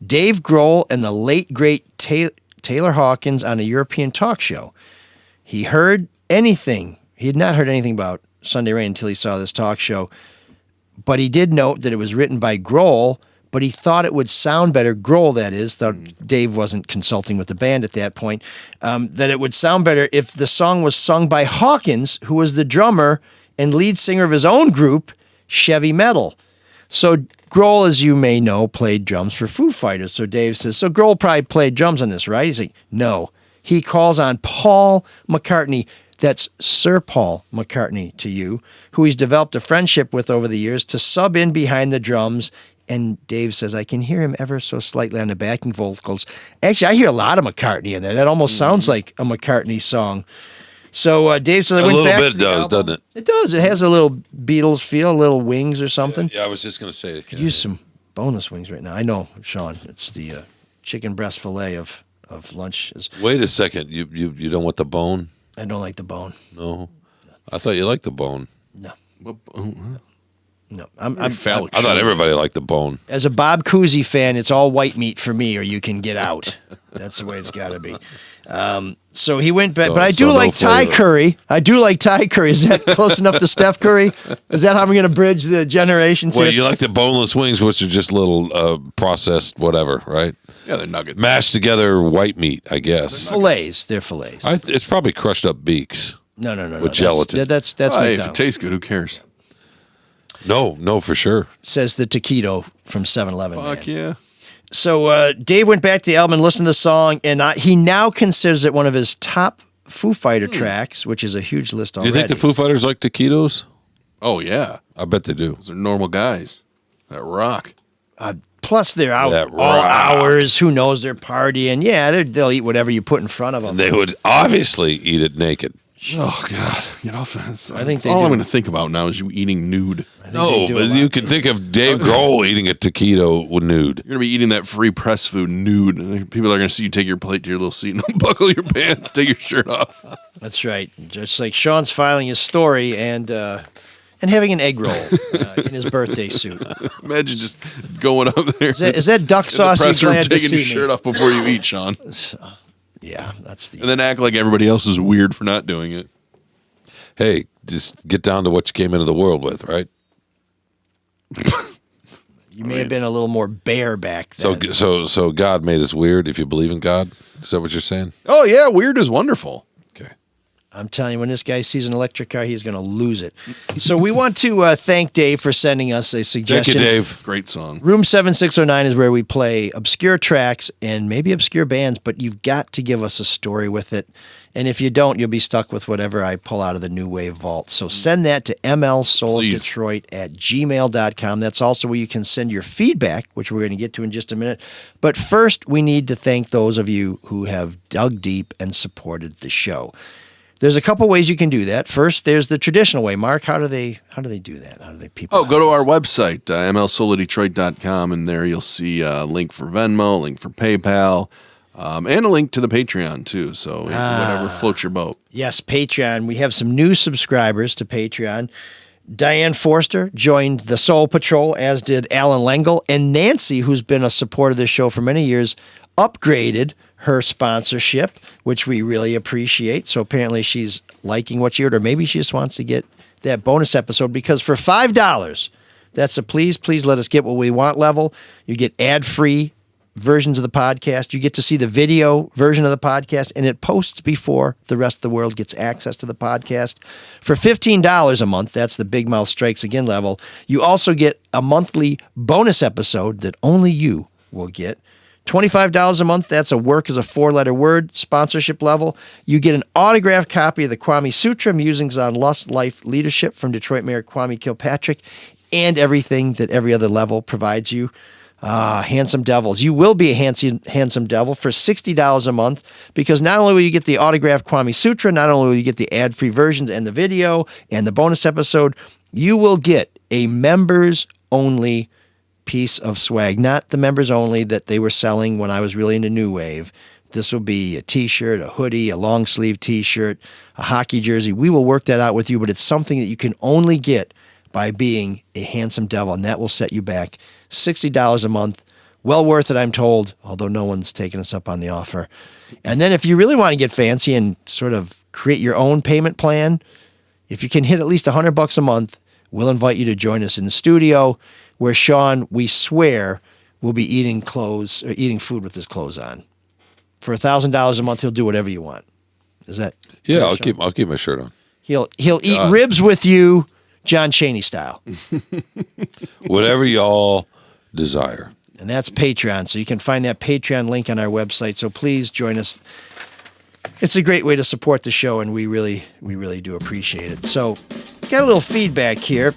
Speaker 2: Dave Grohl and the late great Taylor Hawkins on a European talk show. He heard anything. He had not heard anything about Sunday Rain until he saw this talk show, but he did note that it was written by Grohl, but he thought it would sound better, Grohl that is, thought Dave wasn't consulting with the band at that point, that it would sound better if the song was sung by Hawkins, who was the drummer and lead singer of his own group, Chevy Metal. So Grohl, as you may know, played drums for Foo Fighters. So Dave says, so Grohl probably played drums on this, right? He's like, no. He calls on Paul McCartney, that's Sir Paul McCartney to you, who he's developed a friendship with over the years, to sub in behind the drums. And Dave says, I can hear him ever so slightly on the backing vocals. Actually, I hear a lot of McCartney in there. That almost sounds like a McCartney song. So Dave says, I went back to the album.
Speaker 7: Doesn't it?
Speaker 2: It does. It has a little Beatles feel, a little Wings or something.
Speaker 7: Yeah, I was just going to say it.
Speaker 2: Could use some bonus wings right now. I know, Shawn. It's the chicken breast fillet of lunch.
Speaker 7: Wait a second. You don't want the bone?
Speaker 2: I don't like the bone.
Speaker 7: No. I thought you liked the bone.
Speaker 2: No. No,
Speaker 6: I
Speaker 7: thought everybody liked the bone.
Speaker 2: As a Bob Cousy fan, it's all white meat for me, or you can get out. That's the way it's got to be. So he went back, but I do like Thai curry. I do like Thai curry. Is that close enough to Steph Curry? Is that how I'm going to bridge the generations?
Speaker 7: Well, you like the boneless wings, which are just little processed whatever, right?
Speaker 6: Yeah, they're nuggets.
Speaker 7: Mashed together white meat, I guess.
Speaker 2: Fillets. They're fillets.
Speaker 7: It's probably crushed up beaks.
Speaker 2: No.
Speaker 7: With gelatin.
Speaker 2: That's
Speaker 6: hey, if
Speaker 2: McDonald's.
Speaker 6: it tastes good, who cares?
Speaker 7: No, for sure.
Speaker 2: Says the taquito from 7-Eleven.
Speaker 6: Fuck yeah.
Speaker 2: So Dave went back to the album and listened to the song, and he now considers it one of his top Foo Fighter tracks, which is a huge list already.
Speaker 7: Do you think the Foo Fighters like taquitos?
Speaker 6: Oh, yeah.
Speaker 7: I bet they do.
Speaker 6: Those are normal guys that rock.
Speaker 2: Plus, they're out all hours. Who knows? They're partying. Yeah, they'll eat whatever you put in front of them.
Speaker 7: And they would obviously eat it naked.
Speaker 6: Oh, God. Get off that.
Speaker 2: I think they
Speaker 6: all
Speaker 2: do.
Speaker 6: I'm going to think about now is you eating nude.
Speaker 7: No, but you can think of Dave Grohl eating a taquito with nude.
Speaker 6: You're going to be eating that free press food nude. People are going to see you take your plate to your little seat and unbuckle your pants, take your shirt off.
Speaker 2: That's right. Just like Shawn's filing his story and having an egg roll in his birthday suit.
Speaker 6: Imagine just going up there.
Speaker 2: Is that duck sauce?
Speaker 6: In the press
Speaker 2: You're
Speaker 6: room,
Speaker 2: glad to
Speaker 6: taking
Speaker 2: see
Speaker 6: your shirt off before you eat, Shawn.
Speaker 2: Yeah, that's the.
Speaker 6: And then act like everybody else is weird for not doing it.
Speaker 7: Hey, just get down to what you came into the world with, right?
Speaker 2: You may have been a little more bare back then.
Speaker 7: So God made us weird. If you believe in God, is that what you're saying?
Speaker 6: Oh yeah, weird is wonderful.
Speaker 7: Okay.
Speaker 2: I'm telling you, when this guy sees an electric car, he's going to lose it. So we want to thank Dave for sending us a suggestion.
Speaker 7: Thank you, Dave.
Speaker 6: Great song.
Speaker 2: Room 7609 is where we play obscure tracks and maybe obscure bands, but you've got to give us a story with it. And if you don't, you'll be stuck with whatever I pull out of the New Wave vault. So send that to mlsoulofdetroit@gmail.com. That's also where you can send your feedback, which we're going to get to in just a minute. But first, we need to thank those of you who have dug deep and supported the show. There's a couple ways you can do that. First, there's the traditional way. Mark, how do they do that? How do they people?
Speaker 6: Go to our website, mlsoulofdetroit.com, and there you'll see a link for Venmo, a link for PayPal, and a link to the Patreon too. So whatever floats your boat.
Speaker 2: Yes, Patreon. We have some new subscribers to Patreon. Diane Forster joined the Soul Patrol, as did Alan Lengel, and Nancy, who's been a supporter of this show for many years, upgraded her sponsorship, which we really appreciate. So apparently she's liking what you heard, or maybe she just wants to get that bonus episode, because for $5, that's a please let us get what we want level. You get ad-free versions of the podcast. You get to see the video version of the podcast, and it posts before the rest of the world gets access to the podcast. For $15 a month, that's the Big Mouth Strikes Again level, you also get a monthly bonus episode that only you will get. $25 a month, that's a work as a 4-letter word sponsorship level. You get an autographed copy of the Kwame Sutra, Musings on Lust, Life, Leadership from Detroit Mayor Kwame Kilpatrick, and everything that every other level provides you. Handsome Devils. You will be a handsome devil for $60 a month, because not only will you get the autographed Kwame Sutra, not only will you get the ad-free versions and the video and the bonus episode, you will get a members-only piece of swag. Not the members only that they were selling when I was really into New Wave. This will be a t-shirt, a hoodie, a long sleeve t-shirt, a hockey jersey. We will work that out with you, but it's something that you can only get by being a handsome devil, and that will set you back $60 a month. Well worth it, I'm told, although no one's taken us up on the offer. And then if you really want to get fancy and sort of create your own payment plan, if you can hit at least $100 a month, we'll invite you to join us in the studio where Shawn, we swear, will be eating food with his clothes on. For $1,000 a month, he'll do whatever you want. Is that?
Speaker 7: Yeah,
Speaker 2: I'll
Speaker 7: keep my shirt on.
Speaker 2: He'll eat ribs with you, John Chaney style.
Speaker 7: Whatever y'all desire.
Speaker 2: And that's Patreon. So you can find that Patreon link on our website. So please join us. It's a great way to support the show, and we really do appreciate it. So, got a little feedback here.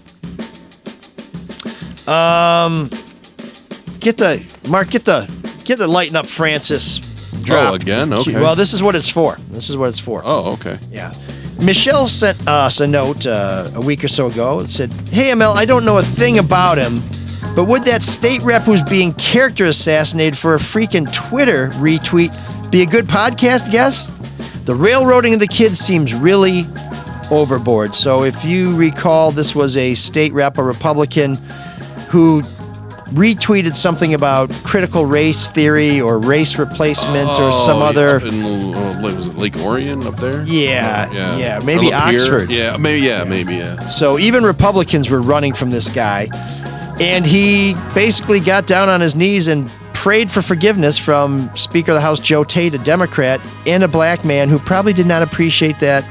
Speaker 2: Get the Lighten Up Francis drop.
Speaker 6: Oh, again? Okay.
Speaker 2: Well, this is what it's for.
Speaker 6: Oh, okay.
Speaker 2: Yeah. Michelle sent us a note a week or so ago. It said, "Hey, ML, I don't know a thing about him, but would that state rep who's being character assassinated for a freaking Twitter retweet be a good podcast guest? The railroading of the kids seems really overboard." So if you recall, this was a state rep, a Republican, who retweeted something about critical race theory or race replacement or some other.
Speaker 6: Up in, was it Lake Orion up there?
Speaker 2: Yeah. Maybe Oxford.
Speaker 6: Maybe.
Speaker 2: So even Republicans were running from this guy. And he basically got down on his knees and prayed for forgiveness from Speaker of the House Joe Tate, a Democrat, and a black man who probably did not appreciate that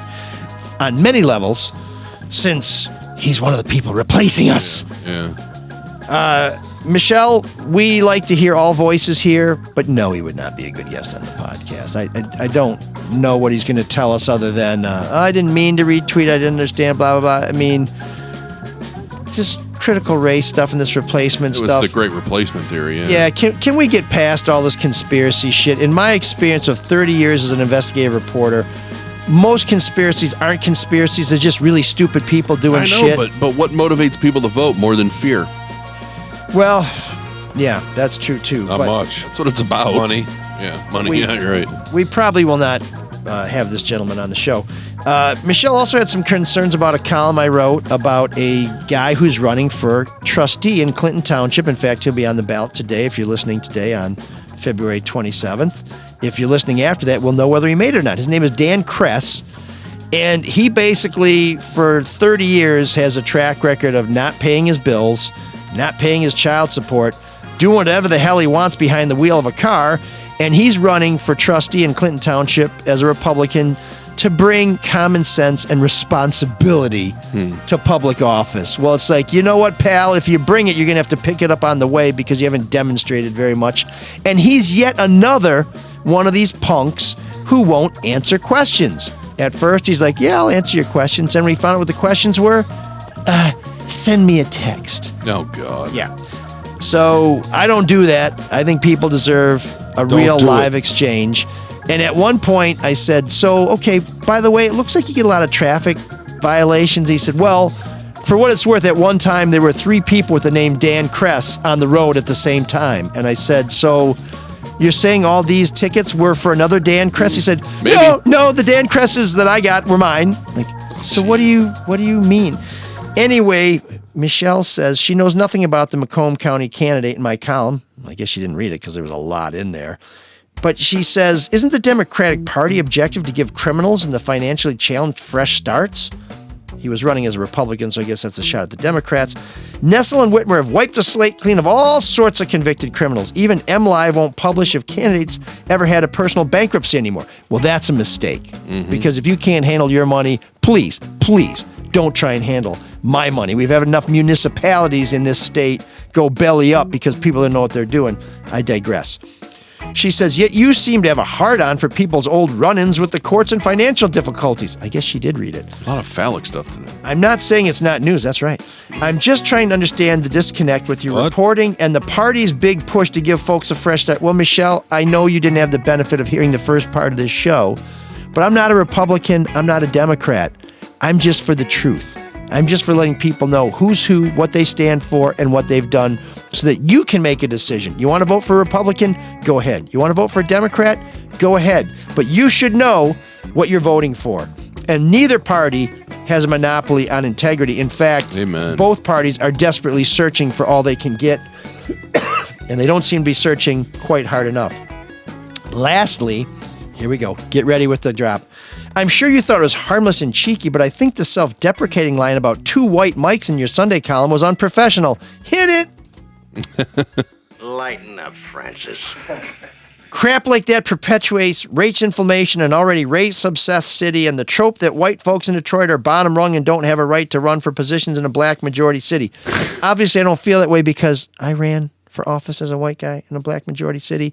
Speaker 2: on many levels, since he's one of the people replacing us.
Speaker 6: Yeah.
Speaker 2: Michelle, we like to hear all voices here, but no, he would not be a good guest on the podcast. I don't know what he's going to tell us other than, I didn't mean to retweet, I didn't understand, blah, blah, blah. I mean, just critical race stuff and this replacement stuff.
Speaker 6: It was the great replacement theory, yeah.
Speaker 2: Yeah, can we get past all this conspiracy shit? In my experience of 30 years as an investigative reporter, most conspiracies aren't conspiracies. They're just really stupid people doing shit.
Speaker 6: But what motivates people to vote more than fear?
Speaker 2: Well, yeah, that's true too.
Speaker 7: Not much.
Speaker 6: That's what it's about.
Speaker 7: Money.
Speaker 6: Yeah, money. You're right.
Speaker 2: We probably will not have this gentleman on the show. Michelle also had some concerns about a column I wrote about a guy who's running for trustee in Clinton Township. In fact, he'll be on the ballot today if you're listening today on February 27th. If you're listening after that, we'll know whether he made it or not. His name is Dan Kress, and he basically, for 30 years, has a track record of not paying his bills, not paying his child support, doing whatever the hell he wants behind the wheel of a car, and he's running for trustee in Clinton Township as a Republican to bring common sense and responsibility to public office. Well, it's like, you know what, pal? If you bring it, you're going to have to pick it up on the way because you haven't demonstrated very much. And he's yet another one of these punks who won't answer questions. At first, he's like, yeah, I'll answer your questions. And when he found out what the questions were, send me a text.
Speaker 6: Oh, God.
Speaker 2: Yeah. So I don't do that. I think people deserve a real live exchange. And at one point I said, so, okay, by the way, it looks like you get a lot of traffic violations. He said, well, for what it's worth, at one time there were 3 people with the name Dan Kress on the road at the same time. And I said, so you're saying all these tickets were for another Dan Kress? He said, no, the Dan Kresses that I got were mine. Like, so what do you mean? Anyway, Michelle says she knows nothing about the Macomb County candidate in my column. I guess she didn't read it because there was a lot in there. But she says, isn't the Democratic Party objective to give criminals and the financially challenged fresh starts? He was running as a Republican, so I guess that's a shot at the Democrats. Nessel and Whitmer have wiped the slate clean of all sorts of convicted criminals. Even MLive won't publish if candidates ever had a personal bankruptcy anymore. Well, that's a mistake. Because if you can't handle your money, please don't try and handle my money. We've had enough municipalities in this state go belly up because people don't know what they're doing. I digress. She says, yet you seem to have a hard-on for people's old run-ins with the courts and financial difficulties. I guess she did read it.
Speaker 6: A lot of phallic stuff today.
Speaker 2: I'm not saying it's not news. That's right. I'm just trying to understand the disconnect with your reporting and the party's big push to give folks a fresh start. Well, Michelle, I know you didn't have the benefit of hearing the first part of this show, but I'm not a Republican. I'm not a Democrat. I'm just for the truth. I'm just for letting people know who's who, what they stand for, and what they've done so that you can make a decision. You want to vote for a Republican? Go ahead. You want to vote for a Democrat? Go ahead. But you should know what you're voting for. And neither party has a monopoly on integrity. In fact,
Speaker 6: Amen.
Speaker 2: Both parties are desperately searching for all they can get, and they don't seem to be searching quite hard enough. Lastly, here we go. Get ready with the drop. I'm sure you thought it was harmless and cheeky, but I think the self-deprecating line about 2 white mics in your Sunday column was unprofessional. Hit it!
Speaker 12: Lighten up, Francis.
Speaker 2: Crap like that perpetuates race inflammation in an already race-obsessed city, and the trope that white folks in Detroit are bottom rung and don't have a right to run for positions in a black majority city. Obviously, I don't feel that way because I ran for office as a white guy in a black majority city.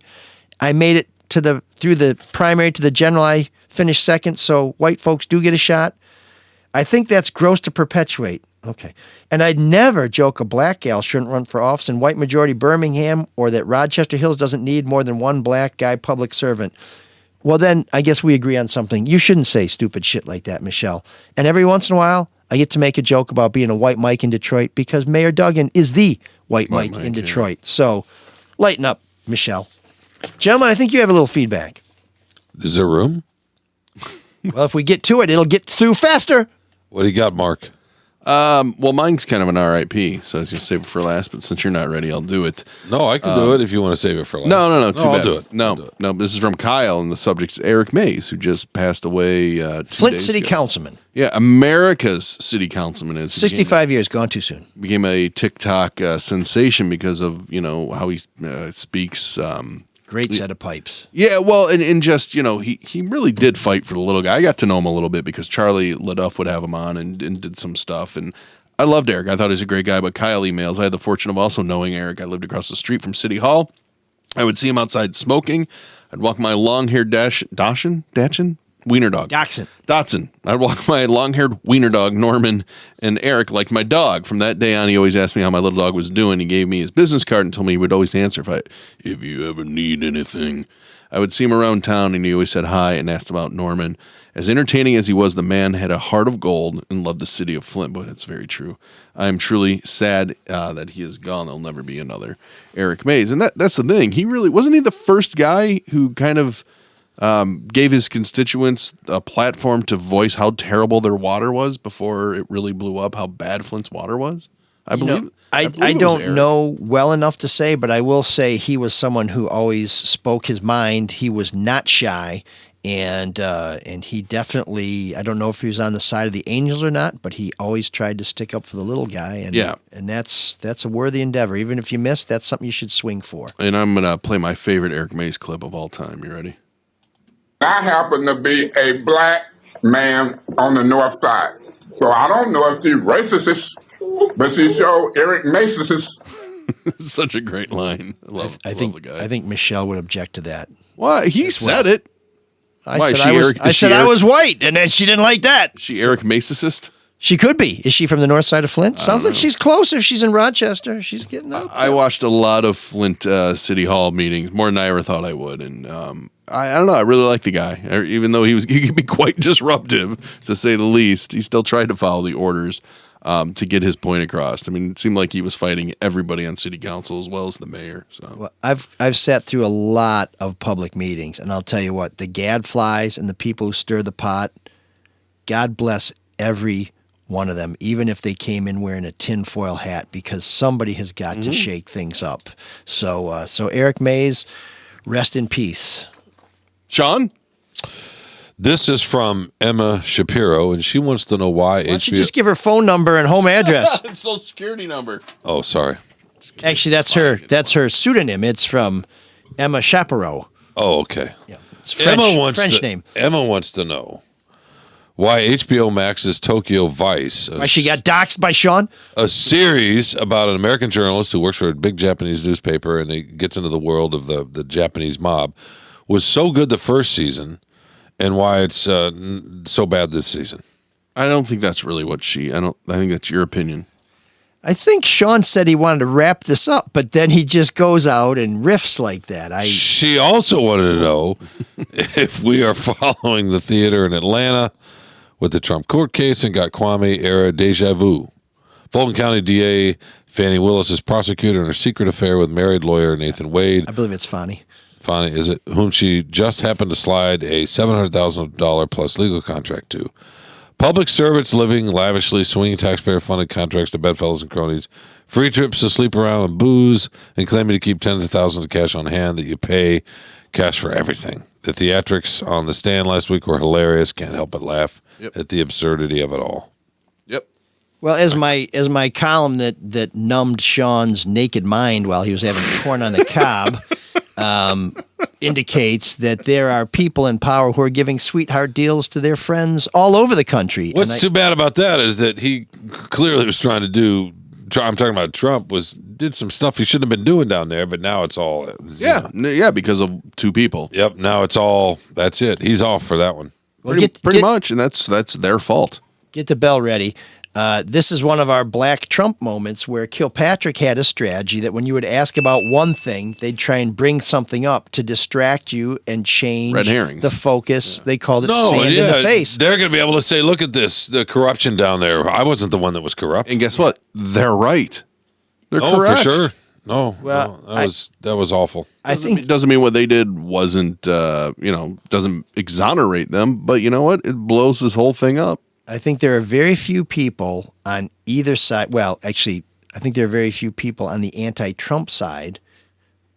Speaker 2: I made it through the primary to the general. I finished second, so white folks do get a shot. I think that's gross to perpetuate. Okay. And I'd never joke a black gal shouldn't run for office in white majority Birmingham, or that Rochester Hills doesn't need more than one black guy public servant. Well, then I guess we agree on something. You shouldn't say stupid shit like that, Michelle. And every once in a while, I get to make a joke about being a white Mike in Detroit because Mayor Duggan is the white Mike in Detroit. Yeah. So lighten up, Michelle. Gentlemen, I think you have a little feedback.
Speaker 7: Is there room?
Speaker 2: Well, if we get to it, it'll get through faster.
Speaker 7: What do you got, Mark?
Speaker 6: Well, mine's kind of an RIP, so I was going to save it for last, but since you're not ready, I'll do it.
Speaker 7: No, I can do it if you want to save it for last.
Speaker 6: No, too bad.
Speaker 7: I'll do it.
Speaker 6: No, this is from Kyle, and the subject is Eric Mays, who just passed away 2
Speaker 2: Flint
Speaker 6: days
Speaker 2: City
Speaker 6: ago.
Speaker 2: Councilman.
Speaker 6: Yeah, America's city councilman. Is
Speaker 2: 65 years, gone too soon.
Speaker 6: Became a TikTok sensation because of, how he speaks.
Speaker 2: Great set of pipes.
Speaker 6: Yeah, well, and just, he really did fight for the little guy. I got to know him a little bit because Charlie LaDuff would have him on and did some stuff. And I loved Eric. I thought he was a great guy, but Kyle emails. I had the fortune of also knowing Eric. I lived across the street from City Hall. I would see him outside smoking. I'd walk my long-haired Dachshund? Wiener dog. Dotson. I'd walk my long-haired wiener dog, Norman, and Eric like my dog. From that day on, he always asked me how my little dog was doing. He gave me his business card and told me he would always answer if you ever need anything. I would see him around town, and he always said hi and asked about Norman. As entertaining as he was, the man had a heart of gold and loved the city of Flint. Boy, that's very true. I am truly sad that he is gone. There'll never be another Eric Mays. And that's the thing. He really wasn't he the first guy who kind of gave his constituents a platform to voice how terrible their water was before it really blew up, how bad Flint's water was? I believe
Speaker 2: I don't know well enough to say, but I will say he was someone who always spoke his mind. He was not shy, and he definitely, I don't know if he was on the side of the Angels or not, but he always tried to stick up for the little guy, and that's a worthy endeavor. Even if you miss, that's something you should swing for.
Speaker 6: And I'm going to play my favorite Eric Mays clip of all time. You ready?
Speaker 14: I happen to be a black man on the north side. So I don't know if she's racist, but she showed Eric Mays.
Speaker 6: Such a great line. I
Speaker 2: think Michelle would object to that.
Speaker 6: Why? He said it.
Speaker 2: I said I was white, and then she didn't like that.
Speaker 6: She Eric Maysist?
Speaker 2: She could be. Is she from the north side of Flint? Sounds like she's close if she's in Rochester. She's getting out there.
Speaker 6: I watched a lot of Flint City Hall meetings, more than I ever thought I would. And I don't know. I really like the guy. Even though he could be quite disruptive, to say the least, he still tried to follow the orders to get his point across. I mean, it seemed like he was fighting everybody on city council as well as the mayor. So
Speaker 2: well, I've sat through a lot of public meetings, and I'll tell you what, the gadflies and the people who stir the pot, God bless every one of them, even if they came in wearing a tinfoil hat, because somebody has got to shake things up. So Eric Mays, rest in peace.
Speaker 6: Shawn?
Speaker 7: This is from Emma Shapiro, and she wants to know why
Speaker 2: Why don't you just give her phone number and home address?
Speaker 6: It's Social Security number.
Speaker 7: Oh, sorry.
Speaker 2: Actually, that's her pseudonym. It's from Emma Shapiro.
Speaker 7: Oh, okay.
Speaker 2: Yeah, it's French name.
Speaker 7: Emma wants to know why HBO Max's Tokyo Vice.
Speaker 2: Why she got doxxed by Shawn?
Speaker 7: A series about an American journalist who works for a big Japanese newspaper and he gets into the world of the Japanese mob was so good the first season, and why it's so bad this season.
Speaker 6: I don't think that's really what I think that's your opinion.
Speaker 2: I think Shawn said he wanted to wrap this up, but then he just goes out and riffs like that.
Speaker 7: She also wanted to know if we are following the theater in Atlanta, with the Trump court case and got Kwame-era deja vu. Fulton County DA Fannie Willis is prosecutor in her secret affair with married lawyer Nathan Wade.
Speaker 2: I believe it's Fannie.
Speaker 7: Fannie, is it? Whom she just happened to slide a $700,000 plus legal contract to. Public servants living lavishly, swinging taxpayer-funded contracts to bedfellows and cronies, free trips to sleep around and booze, and claiming to keep tens of thousands of cash on hand that you pay cash for everything. The theatrics on the stand last week were hilarious. Can't help but laugh at the absurdity of it all.
Speaker 6: Yep.
Speaker 2: Well, as my column that numbed Shawn's naked mind while he was having corn on the cob indicates that there are people in power who are giving sweetheart deals to their friends all over the country.
Speaker 7: What's too bad about that is that he clearly was trying to do. I'm talking about Trump did some stuff he shouldn't have been doing down there, but now it's all
Speaker 6: because of two people.
Speaker 7: Yep, now it's all that's it. He's off for that one.
Speaker 2: Well,
Speaker 6: pretty much, and that's their fault.
Speaker 2: Get the bell ready. This is one of our black Trump moments where Kilpatrick had a strategy that when you would ask about one thing, they'd try and bring something up to distract you and change
Speaker 6: Red herrings.
Speaker 2: the focus. They called it sand in the face.
Speaker 7: They're going to be able to say, look at this, the corruption down there. I wasn't the one that was corrupt.
Speaker 6: And guess what? They're right. They're correct.
Speaker 7: For sure. No,
Speaker 2: well,
Speaker 7: that was awful.
Speaker 2: I think
Speaker 6: it doesn't mean what they did wasn't, doesn't exonerate them, but you know what? It blows this whole thing up.
Speaker 2: I think there are very few people on either side. Well, actually, I think there are very few people on the anti-Trump side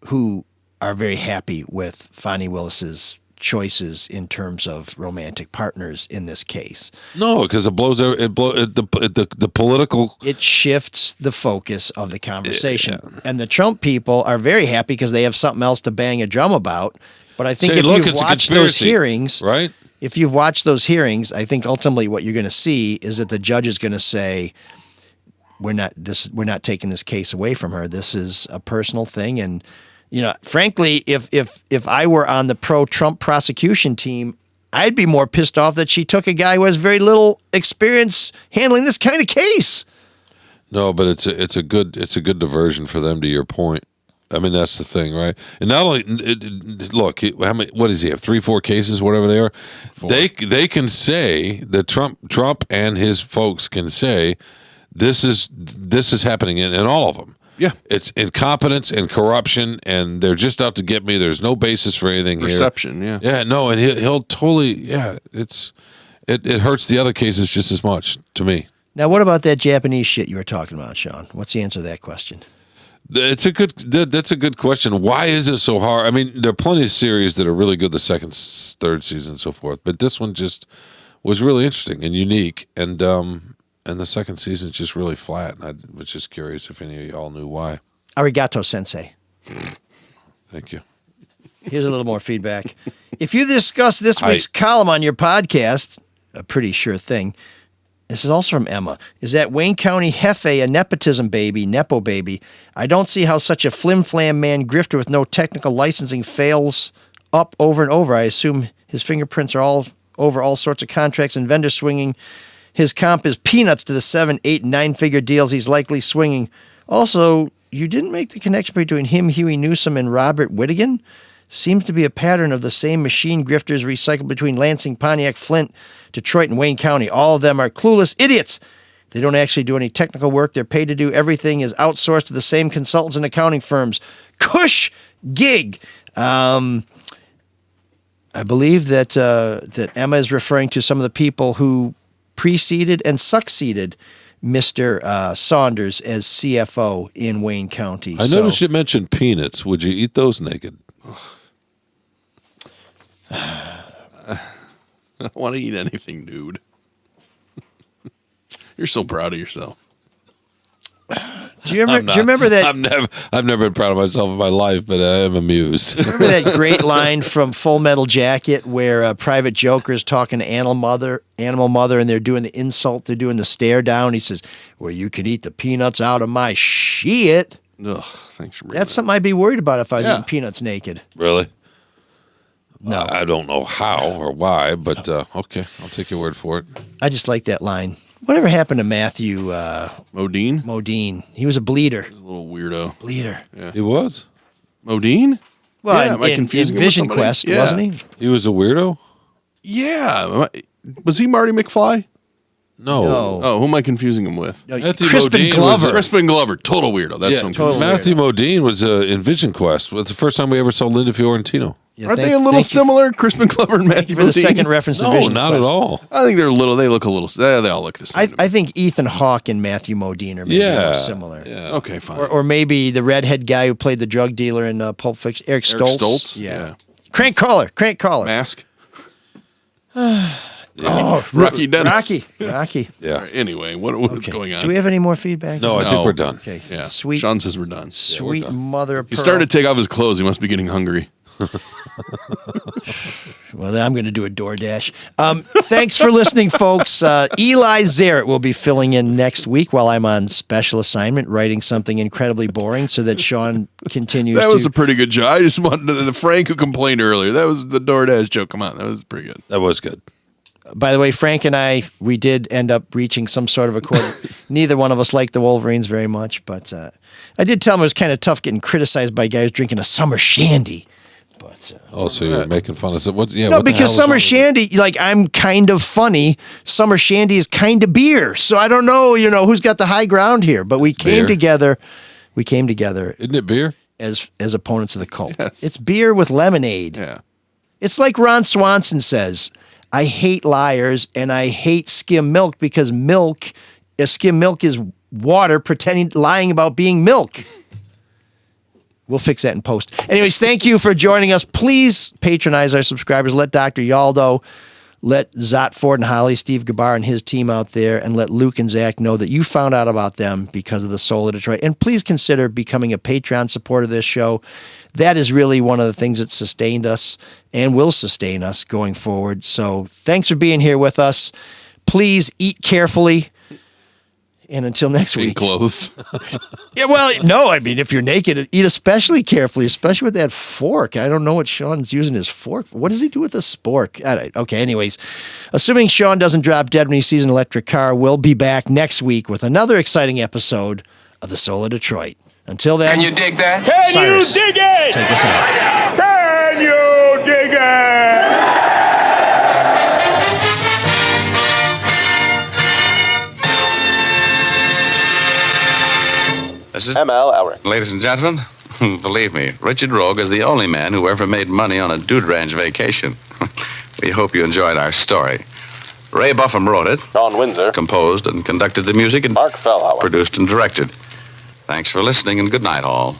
Speaker 2: who are very happy with Fannie Willis's choices in terms of romantic partners in this case.
Speaker 7: No, because the political.
Speaker 2: It shifts the focus of the conversation, and the Trump people are very happy because they have something else to bang a drum about. But I think if you've watched those hearings,
Speaker 7: right?
Speaker 2: If you've watched those hearings, I think ultimately what you're going to see is that the judge is going to say, we're not taking this case away from her. This is a personal thing. And, frankly, if I were on the pro-Trump prosecution team, I'd be more pissed off that she took a guy who has very little experience handling this kind of case.
Speaker 7: No, but it's a good diversion for them, to your point. I mean, that's the thing, right? And not only look, how many? What does he have? 3-4 cases, whatever they are.
Speaker 6: 4.
Speaker 7: They can say that Trump and his folks can say this is happening in all of them.
Speaker 6: Yeah,
Speaker 7: it's incompetence and corruption, and they're just out to get me. There's no basis for anything
Speaker 6: Perception,
Speaker 7: here. Yeah, no, and he'll totally. Yeah, it hurts the other cases just as much to me.
Speaker 2: Now, what about that Japanese shit you were talking about, Shawn? What's the answer to that question?
Speaker 7: That's a good question. Why is it so hard? I mean, there are plenty of series that are really good the second, third season, and so forth. But this one just was really interesting and unique, and the second season is just really flat. And I was just curious if any of y'all knew why.
Speaker 2: Arigato, sensei.
Speaker 7: Thank you.
Speaker 2: Here's a little more feedback. If you discuss this week's column on your podcast, a pretty sure thing. This is also from Emma. Is that Wayne County Hefe a nepotism baby, nepo baby? I don't see how such a flim-flam man grifter with no technical licensing fails up over and over. I assume his fingerprints are all over all sorts of contracts and vendor swinging. His comp is peanuts to the 7, 8, 9-figure deals he's likely swinging. Also, you didn't make the connection between him, Huey Newsom, and Robert Whittigan? Seems to be a pattern of the same machine grifters recycled between Lansing, Pontiac, Flint, Detroit, and Wayne County. All of them are clueless idiots. They don't actually do any technical work. They're paid to do everything is outsourced to the same consultants and accounting firms. Cush gig. I believe that Emma is referring to some of the people who preceded and succeeded Mr. Saunders as CFO in Wayne County.
Speaker 7: I noticed you mentioned peanuts. Would you eat those naked?
Speaker 6: I don't want to eat anything, dude. You're so proud of yourself.
Speaker 2: Do you remember that?
Speaker 7: I've never been proud of myself in my life, but I am amused.
Speaker 2: Remember that great line from Full Metal Jacket where Private Joker is talking to Animal Mother, and they're doing the insult, they're doing the stare down. He says, "Well, you can eat the peanuts out of my shit."
Speaker 6: Ugh, thanks for
Speaker 2: That's something I'd be worried about if I was eating peanuts naked.
Speaker 7: Really?
Speaker 2: No.
Speaker 7: I don't know how or why, but okay, I'll take your word for it.
Speaker 2: I just like that line. Whatever happened to Matthew
Speaker 6: Modine?
Speaker 2: Modine. He was a bleeder.
Speaker 6: He was a little weirdo.
Speaker 2: Bleeder.
Speaker 6: Yeah.
Speaker 7: He was?
Speaker 6: Modine?
Speaker 2: Well,
Speaker 6: am I confusing
Speaker 2: in Vision Quest, wasn't he?
Speaker 7: He was a weirdo?
Speaker 6: Yeah. Was he Marty McFly?
Speaker 7: No.
Speaker 6: Oh, who am I confusing him with?
Speaker 7: Matthew
Speaker 2: Crispin
Speaker 7: Modine
Speaker 2: Glover.
Speaker 6: Crispin Glover. Total weirdo. That's
Speaker 7: Yeah,
Speaker 6: what I'm confusing.
Speaker 7: Matthew Modine was in Vision Quest. It's the first time we ever saw Linda Fiorentino.
Speaker 2: Yeah,
Speaker 6: Aren't they a little similar, Crispin Glover and Matthew
Speaker 2: for the
Speaker 6: Modine?
Speaker 2: second reference to
Speaker 7: No,
Speaker 2: Vision
Speaker 7: not
Speaker 2: Quest.
Speaker 7: at all.
Speaker 6: I think they're little. They look a little. They all look the same.
Speaker 2: I think Ethan Hawke and Matthew Modine are maybe a little similar.
Speaker 7: Yeah.
Speaker 6: Okay, fine.
Speaker 2: Or maybe the redhead guy who played the drug dealer in Pulp Fiction, Eric Stoltz.
Speaker 6: Yeah.
Speaker 2: Crank Caller.
Speaker 6: Mask.
Speaker 2: Oh,
Speaker 6: Rocky Dennis.
Speaker 2: Rocky.
Speaker 7: Yeah.
Speaker 6: All right, anyway, what's going on?
Speaker 2: Do we have any more feedback?
Speaker 7: No, I think we're done.
Speaker 2: Okay.
Speaker 6: Yeah.
Speaker 2: Sweet.
Speaker 6: Sean says we're done.
Speaker 2: Sweet
Speaker 7: done.
Speaker 2: mother of
Speaker 6: He
Speaker 2: pearl.
Speaker 6: started to take off his clothes. He must be getting hungry.
Speaker 2: Well, then I'm going to do a DoorDash. Thanks for listening, folks. Eli Zarrett will be filling in next week while I'm on special assignment, writing something incredibly boring so that Shawn continues
Speaker 6: That was
Speaker 2: to...
Speaker 6: a pretty good joke. I just wanted the Frank who complained earlier. That was the DoorDash joke. Come on, that was pretty good.
Speaker 7: That was good.
Speaker 2: By the way, Frank and I, we did end up reaching some sort of accord. Neither one of us liked the Wolverines very much, but I did tell him it was kind of tough getting criticized by guys drinking a summer shandy. But
Speaker 7: So you're making fun of what? Yeah.
Speaker 2: no,
Speaker 7: what the hell
Speaker 2: because
Speaker 7: is
Speaker 2: summer
Speaker 7: wrong with
Speaker 2: shandy, like I'm kind of funny. Summer shandy is kind of beer, so I don't know, who's got the high ground here. But we came
Speaker 7: beer.
Speaker 2: together. We came together
Speaker 7: it? Isn't it beer?
Speaker 2: as opponents of the cult.
Speaker 6: Yes.
Speaker 2: It's beer with lemonade.
Speaker 6: Yeah.
Speaker 2: It's like Ron Swanson says, I hate liars and I hate skim milk because skim milk is water lying about being milk. We'll fix that in post. Anyways, thank you for joining us. Please patronize our subscribers. Let Dr. Yaldo, let Zot Ford and Holly, Steve Gabar and his team out there, and let Luke and Zach know that you found out about them because of the Soul of Detroit. And please consider becoming a Patreon supporter of this show. That is really one of the things that sustained us and will sustain us going forward. So thanks for being here with us. Please eat carefully. And until next week.
Speaker 6: In clothes.
Speaker 2: Yeah, well, no, I mean, if you're naked, eat especially carefully, especially with that fork. I don't know what Sean's using his fork for. What does he do with a spork? Okay, anyways, assuming Shawn doesn't drop dead when he sees an electric car, we'll be back next week with another exciting episode of The Soul of Detroit. Until then,
Speaker 12: Can you dig that?
Speaker 2: Cyrus, take us out.
Speaker 14: Can you dig it?
Speaker 12: This is
Speaker 1: ML Elric.
Speaker 12: Ladies and gentlemen, believe me, Richard Rogue is the only man who ever made money on a dude ranch vacation. We hope you enjoyed our story. Ray Buffum wrote it,
Speaker 1: Sean Windsor.
Speaker 12: composed and conducted the music, and
Speaker 1: Marc Fellhauer.
Speaker 12: produced and directed. Thanks for listening, and good night, all.